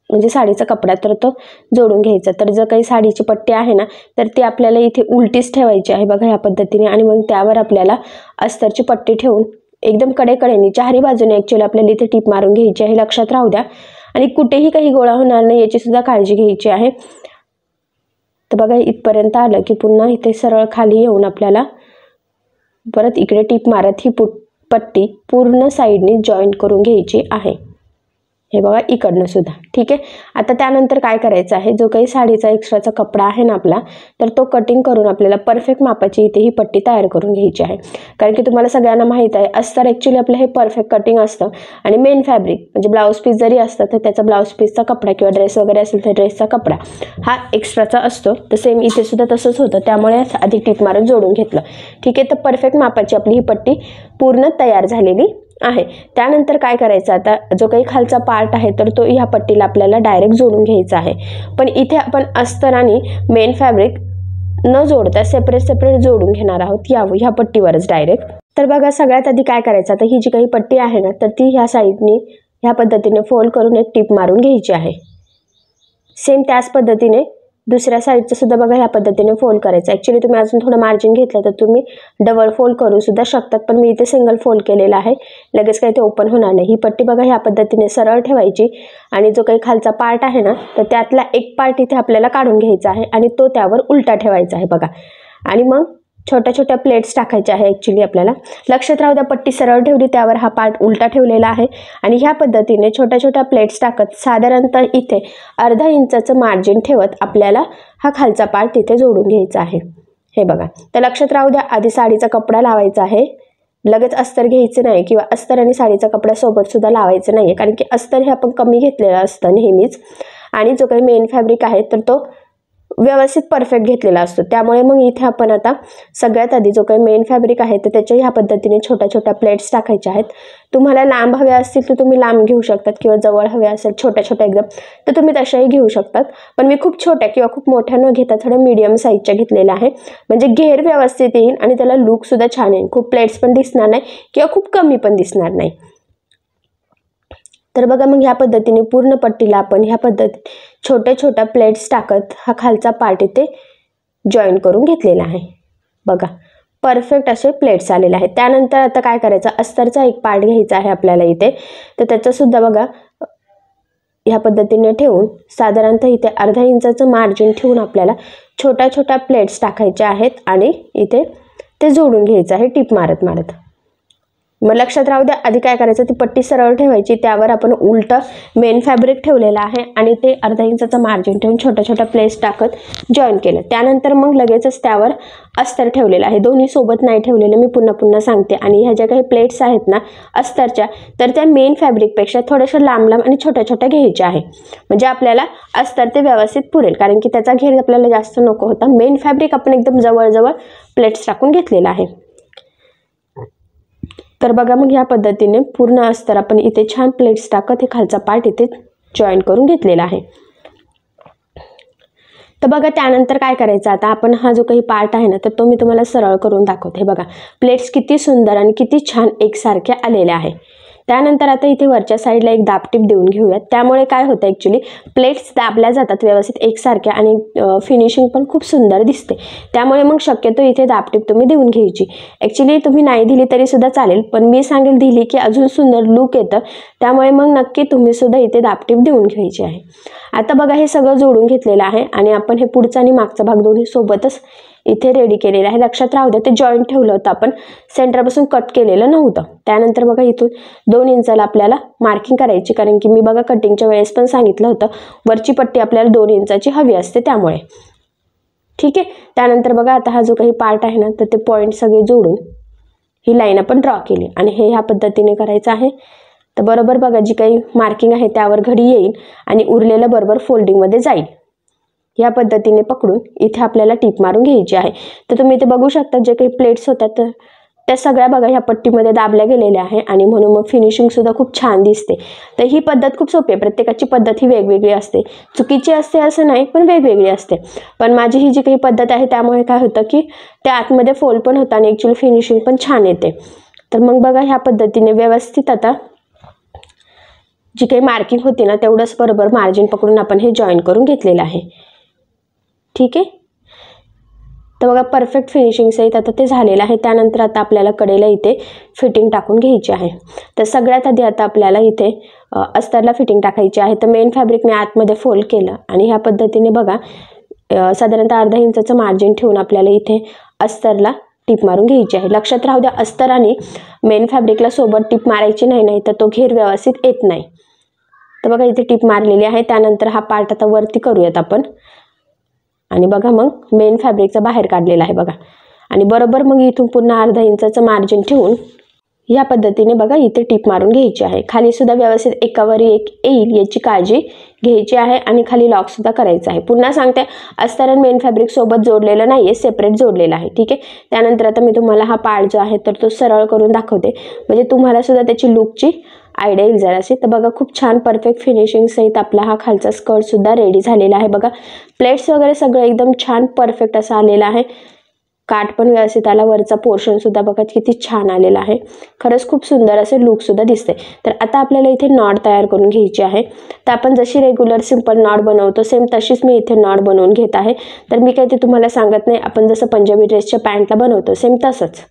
म्हणजे साडीचा कपडा तर तो जोडून घ्यायचा. तर जर काही साडीची पट्टी आहे ना तर ती आपल्याला इथे उलटीच ठेवायची आहे बघा ह्या पद्धतीने. आणि मग त्यावर आपल्याला अस्तरची पट्टी ठेवून एकदम कडेकडेने चारही बाजूने ॲक्च्युअली आपल्याला इथे टीप मारून घ्यायची आहे, लक्षात राहू द्या. आणि कुठेही काही गोळा होणार नाही याची सुद्धा काळजी घ्यायची आहे. तर बघा इथपर्यंत आलं की पुन्हा इथे सरळ खाली येऊन आपल्याला परत इकडे टीप मारत ही पट्टी पूर्ण साईडने जॉईन करून घ्यायची आहे, हे बघा इकडनं सुद्धा. ठीक आहे. आता त्यानंतर काय करायचं आहे, जो काही साडीचा एक्स्ट्राचा कपडा आहे ना आपला तर तो कटिंग करून आपल्याला परफेक्ट मापाची इथे ही पट्टी तयार करून घ्यायची आहे. कारण की तुम्हाला सगळ्यांना माहीत आहे अस्तर ॲक्च्युली आपलं हे परफेक्ट कटिंग असतं आणि मेन फॅब्रिक म्हणजे ब्लाऊज पीस जरी असतं तर त्याचा ब्लाऊज पीसचा कपडा किंवा ड्रेस वगैरे असेल तर ड्रेसचा कपडा हा एक्स्ट्राचा असतो. तर सेम इथे सुद्धा तसंच होतं, त्यामुळे आधी टीप मारून जोडून घेतलं. ठीक आहे. तर परफेक्ट मापाची आपली ही पट्टी पूर्ण तयार झालेली आहे. त्यानंतर काय करायचं, आता जो काही खालचा पार्ट आहे तर तो ह्या पट्टीला आपल्याला डायरेक्ट जोडून घ्यायचा आहे. पण इथे आपण अस्तर आणि मेन फॅब्रिक न जोडता सेपरेट जोडून घेणार आहोत ह्या पट्टीवरच डायरेक्ट. तर बघा सगळ्यात आधी काय करायचं, आता ही जी काही पट्टी आहे ना तर ती ह्या साईडने ह्या पद्धतीने फोल्ड करून एक टीप मारून घ्यायची आहे. सेम त्याच पद्धतीने दुसऱ्या साईडचं सुद्धा बघा ह्या पद्धतीने फोल्ड करायचं. ॲक्च्युली तुम्ही अजून थोडं मार्जिन घेतलं तर तुम्ही डबल फोल्ड करू सुद्धा शकतात, पण मी इथे सिंगल फोल्ड केलेला आहे, लगेच काही ते ओपन होणार नाही. ही पट्टी बघा ह्या पद्धतीने सरळ ठेवायची आणि जो काही खालचा पार्ट आहे ना तर त्यातला एक पार्ट इथे आपल्याला काढून घ्यायचा आहे आणि तो त्यावर उलटा ठेवायचा आहे बघा. आणि मग छोट्या छोट्या प्लेट्स टाकायच्या आहे ॲक्च्युली आपल्याला, लक्षात राहू द्या पट्टी सरळ ठेवली त्यावर हा पार्ट उलटा ठेवलेला आहे. आणि ह्या पद्धतीने छोट्या छोट्या प्लेट्स टाकत साधारणतः इथे अर्धा इंचाचं मार्जिन ठेवत आपल्याला हा खालचा पार्ट तिथे जोडून घ्यायचा आहे, हे बघा. तर लक्षात राहू द्या आधी साडीचा कपडा लावायचा आहे, लगेच अस्तर घ्यायचं नाही किंवा अस्तर आणि साडीचा कपडा सोबत सुद्धा लावायचं नाही, कारण की अस्तर हे आपण कमी घेतलेलं असतं नेहमीच आणि जो काही मेन फॅब्रिक आहे तर तो व्यवस्थित परफेक्ट घेतलेला असतो. त्यामुळे मग इथे आपण आता सगळ्यात आधी जो काही मेन फॅब्रिक आहे तर त्याच्या ह्या पद्धतीने छोट्या छोट्या प्लेट्स टाकायच्या आहेत. तुम्हाला लांब हव्या असतील तर तुम्ही लांब घेऊ शकतात किंवा जवळ हव्या असेल छोट्या छोट्या एकदम तर तुम्ही तशाही घेऊ शकतात, पण मी खूप छोट्या किंवा खूप मोठ्या न घेता थोड्या मीडियम साईजच्या घेतलेल्या आहे, म्हणजे घेर व्यवस्थित येईल आणि त्याला लुक सुद्धा छान येईल. खूप प्लेट्स पण दिसणार नाही किंवा खूप कमी पण दिसणार नाही. तर बघा मग ह्या पद्धतीने पूर्ण पट्टीला आपण ह्या पद्धतीने छोट्या छोट्या प्लेट्स टाकत हा खालचा पार्ट इथे जॉईन करून घेतलेला आहे. बघा परफेक्ट असे प्लेट्स आलेले आहेत. त्यानंतर आता काय करायचं, अस्तरचा एक पार्ट घ्यायचा आहे आपल्याला इथे. तर त्याचंसुद्धा बघा ह्या पद्धतीने ठेवून साधारणतः इथे अर्धा इंचाचं मार्जिन ठेवून आपल्याला छोट्या छोट्या प्लेट्स टाकायच्या आहेत आणि इथे ते जोडून घ्यायचं आहे टिप मारत मारत. मग लक्षात राहू द्या, आधी काय करायचं, ती पट्टी सरळ ठेवायची, त्यावर आपण उलटं मेन फॅब्रिक ठेवलेलं आहे आणि ते अर्धा इंचाचं मार्जिन ठेवून छोट्या छोट्या प्लेट्स टाकत जॉईन केलं. त्यानंतर मग लगेचच त्यावर अस्तर ठेवलेलं आहे. दोन्ही सोबत नाही ठेवलेलं, मी पुन्हा पुन्हा सांगते. आणि ह्या ज्या काही प्लेट्स आहेत ना अस्तरच्या, तर त्या मेन फॅब्रिकपेक्षा थोड्याशा लांब लांब आणि छोट्या छोट्या घ्यायच्या आहे, म्हणजे आपल्याला अस्तर ते व्यवस्थित पुरेल. कारण की त्याचा घेर आपल्याला जास्त नको होता. मेन फॅब्रिक आपण एकदम जवळजवळ प्लेट्स टाकून घेतलेला आहे. तर बघा मग ह्या पद्धतीने पूर्ण अस्तर आपण इथे छान प्लेट्स टाकत हे खालचा पार्ट इथे जॉईन करून घेतलेला आहे. तर बघा त्यानंतर काय करायचं, आता आपण हा जो काही पार्ट आहे ना तर तो मी तुम्हाला सरळ करून दाखवते. बघा प्लेट्स किती सुंदर आणि किती छान एकसारख्या आलेल्या आहे. त्यानंतर आता इथे वरच्या साईडला एक दाबटीप देऊन घेऊयात. त्यामुळे काय होतं, ॲक्च्युली प्लेट्स दाबल्या जातात व्यवस्थित एकसारख्या आणि फिनिशिंग पण खूप सुंदर दिसते. त्यामुळे मग शक्यतो इथे दाबटीप तुम्ही देऊन घ्यायची. ॲक्च्युली तुम्ही नाही दिली तरीसुद्धा चालेल, पण मी सांगेल दिली की अजून सुंदर लुक येतं. त्यामुळे मग नक्की तुम्हीसुद्धा इथे दाबटीप देऊन घ्यायची आहे. आता बघा हे सगळं जोडून घेतलेलं आहे आणि आपण हे पुढचा आणि मागचा भाग दोन्ही सोबतच इथे रेडी केलेलं आहे. लक्षात राहू द्या, ते जॉईंट ठेवलं होतं आपण, सेंटरपासून कट केलेलं नव्हतं. त्यानंतर बघा इथून 2 इंचाला आपल्याला मार्किंग करायची, कारण की मी बघा कटिंगच्या वेळेस पण सांगितलं होतं वरची पट्टी आपल्याला 2 इंचाची हवी असते त्यामुळे. ठीक आहे. त्यानंतर बघा आता हा जो काही पार्ट आहे ना तर ते पॉईंट सगळे जोडून ही लाईन आपण ड्रॉ केली आणि हे ह्या पद्धतीने करायचं आहे. तर बरोबर बघा जी काही मार्किंग आहे त्यावर घडी येईल आणि उरलेलं बरोबर फोल्डिंगमध्ये जाईल. या पद्धतीने पकडून इथे आपल्याला टीप मारून घ्यायची आहे. तर तुम्ही इथे बघू शकता जे काही प्लेट्स होतात तर त्या सगळ्या बघा ह्या पट्टीमध्ये दाबल्या गेलेल्या आहे आणि म्हणून मग फिनिशिंगसुद्धा खूप छान दिसते. तर ही पद्धत खूप सोपी आहे. प्रत्येकाची पद्धत ही वेगवेगळी असते, चुकीची असते असं नाही, पण वेगवेगळी असते. पण माझी ही जी काही पद्धत आहे त्यामुळे काय होतं की त्या आतमध्ये फोल्ड पण होतं आणि ॲक्च्युअली फिनिशिंग पण छान येते. तर मग बघा ह्या पद्धतीने व्यवस्थित आता जी काही मार्किंग होती ना तेवढंच बरोबर मार्जिन पकडून आपण हे जॉईन करून घेतलेलं आहे. ठीक आहे. तर बघा परफेक्ट फिनिशिंग सहित आता ते झालेलं आहे. त्यानंतर आता आपल्याला कडेला इथे फिटिंग टाकून घ्यायची आहे. तर सगळ्यात आधी आता आपल्याला इथे अस्तरला फिटिंग टाकायची आहे. तर मेन फॅब्रिक मी आतमध्ये फोल्ड केलं आणि ह्या पद्धतीने बघा साधारणतः अर्धा इंचाचं मार्जिन ठेवून आपल्याला इथे अस्तरला टीप मारून घ्यायची आहे. लक्षात राहू द्या, अस्तर आणि मेन फॅब्रिकला सोबत टीप मारायची नाही तर तो घेर व्यवस्थित येत नाही. तर बघा इथे टीप मारलेली आहे. त्यानंतर हा पार्ट आता वरती करूयात आपण आणि बघा मग मेन फॅब्रिकचा बाहेर काढलेला आहे बघा आणि बरोबर मग इथून पुन्हा अर्धा इंचाचं मार्जिन ठेवून या पद्धतीने बघा इथे टीप मारून घ्यायची आहे. खाली सुद्धा व्यवस्थित एकावर एक येईल याची काळजी घ्यायची आहे आणि खाली लॉक सुद्धा करायचं आहे. पुन्हा सांगते, अस्तर आणि मेन फॅब्रिक सोबत जोडलेलं नाहीये, सेपरेट जोडलेलं आहे. ठीक आहे. त्यानंतर आता मी तुम्हाला हा पार्ट जो आहे तर तो सरळ करून दाखवते, म्हणजे तुम्हाला सुद्धा त्याची लुकची आयडिया येईल जराशी. तर बघा खूप छान परफेक्ट फिनिशिंग सहित आपला हा खालचा स्कर्ट सुद्धा रेडी झालेला आहे. बघा प्लेट्स वगैरे सगळं एकदम छान परफेक्ट असं आलेलं आहे. काठ पण व्यवस्थित आला, वरचा पोर्शन सुद्धा बघा किती छान आलेला आहे. खरंच खूप सुंदर असे लुक सुद्धा दिसते. तर आता आपल्याला इथे नॉट तयार करून घ्यायची आहे. तर आपण जशी रेग्युलर सिंपल नॉट बनवतो सेम तशीच मी इथे नॉट बनवून घेत आहे. तर मी काही ते तुम्हाला सांगत नाही, आपण जसं पंजाबी ड्रेसच्या पॅन्टला बनवतो सेम तसंच.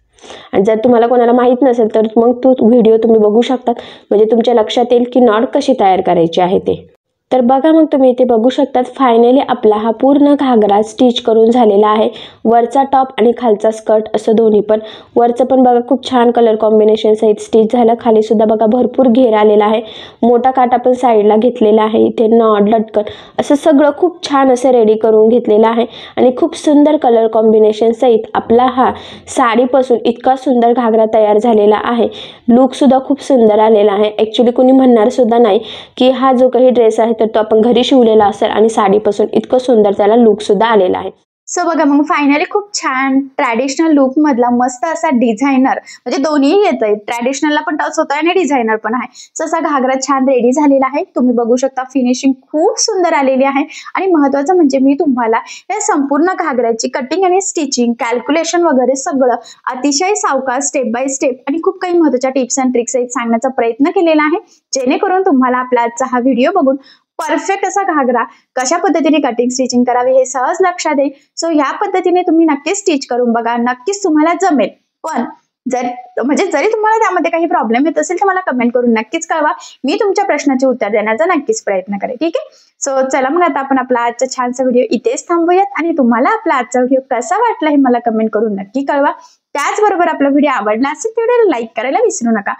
आणि जर तुम्हाला कोणाला माहीत नसेल तर मग तो व्हिडिओ तुम्ही बघू शकतात, म्हणजे तुमच्या लक्षात येईल की नॉट कशी तयार करायची आहे ते. तर बघा मग तुम्ही इथे बघू शकतात फायनली आपला हा पूर्ण घागरा स्टिच करून झालेला आहे. वरचा टॉप आणि खालचा स्कर्ट असं दोन्ही पण. वरचं पण बघा खूप छान कलर कॉम्बिनेशन सहित स्टिच झालं. खाली सुद्धा बघा भरपूर घेर आलेला आहे. मोठा काठ आपण साईडला घेतलेला आहे. इथे नॉट लटकन असं सगळं खूप छान असं रेडी करून घेतलेलं आहे आणि खूप सुंदर कलर कॉम्बिनेशन सहित आपला हा साडीपासून इतका सुंदर घागरा तयार झालेला आहे. लुक सुद्धा खूप सुंदर आलेला आहे. ॲक्च्युली कोणी म्हणणार सुद्धा नाही की हा जो काही ड्रेस आहे तर तो आपण घरी शिवलेला असेल आणि साडीपासून इतकं सुंदर त्याला लुक सुद्धा आलेला आहे. सो बघा मग फायनली खूप छान ट्रॅडिशनल लुक मधला मस्त असा डिझायनर, म्हणजे दोन्ही येतंय, ट्रॅडिशनलला पण टच होतोय आणि डिझायनर पण आहे. सो असा घागरा छान रेडी झालेला आहे. तुम्ही बघू शकता फिनिशिंग खूप सुंदर आलेली आहे. आणि महत्वाचं म्हणजे मी तुम्हाला या संपूर्ण घागऱ्याची कटिंग आणि स्टिचिंग, कॅल्क्युलेशन वगैरे सगळं अतिशय सावकाश स्टेप बाय स्टेप आणि खूप काही महत्वाच्या टिप्स अँड ट्रिक्स सांगण्याचा प्रयत्न केलेला आहे, जेणेकरून तुम्हाला आपला आजचा हा व्हिडिओ बघून परफेक्ट असा घागरा कशा पद्धतीने कटिंग स्टिचिंग करावे हे सहज लक्षात येईल. सो या पद्धतीने तुम्ही नक्कीच स्टिच करून बघा, नक्कीच तुम्हाला जमेल. पण जरी तुम्हाला त्यामध्ये काही प्रॉब्लेम येत असेल तर मला कमेंट करून नक्कीच कळवा. मी तुमच्या प्रश्नाचे उत्तर देण्याचा नक्कीच प्रयत्न करेन. ठीक आहे. सो चला मग आता आपण आपला आजचा छानसा व्हिडिओ इथेच थांबूयात आणि तुम्हाला आपला आजचा व्हिडिओ कसा वाटला हे मला कमेंट करून नक्की कळवा. त्याचबरोबर आपला व्हिडिओ आवडला असेल तर व्हिडिओला लाईक करायला विसरू नका.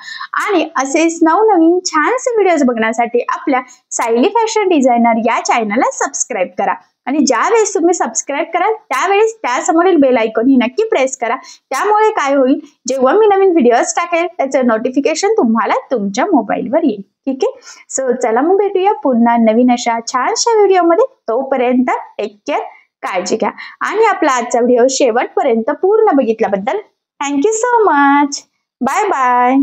आणि असेच नवनवीन छानसे व्हिडिओज बघण्यासाठी आपल्या सायली फॅशन डिझायनर या चॅनलला सबस्क्राईब करा. आणि ज्या वेळेस तुम्ही सबस्क्राईब कराल त्यावेळेस त्यासमोरील बेल आयकॉन ही नक्की प्रेस करा. त्यामुळे काय होईल, जेव्हा मी नवीन व्हिडिओज टाकेल त्याचं नोटिफिकेशन तुम्हाला तुमच्या मोबाईलवर येईल. ठीक आहे. सो चला मग भेटूया पुन्हा नवीन अशा छानशा व्हिडिओमध्ये. तोपर्यंत टेक केअर, काळजी घ्या. आणि आपला आजचा व्हिडिओ शेवटपर्यंत पूर्ण बघितल्याबद्दल thank you so much. Bye bye.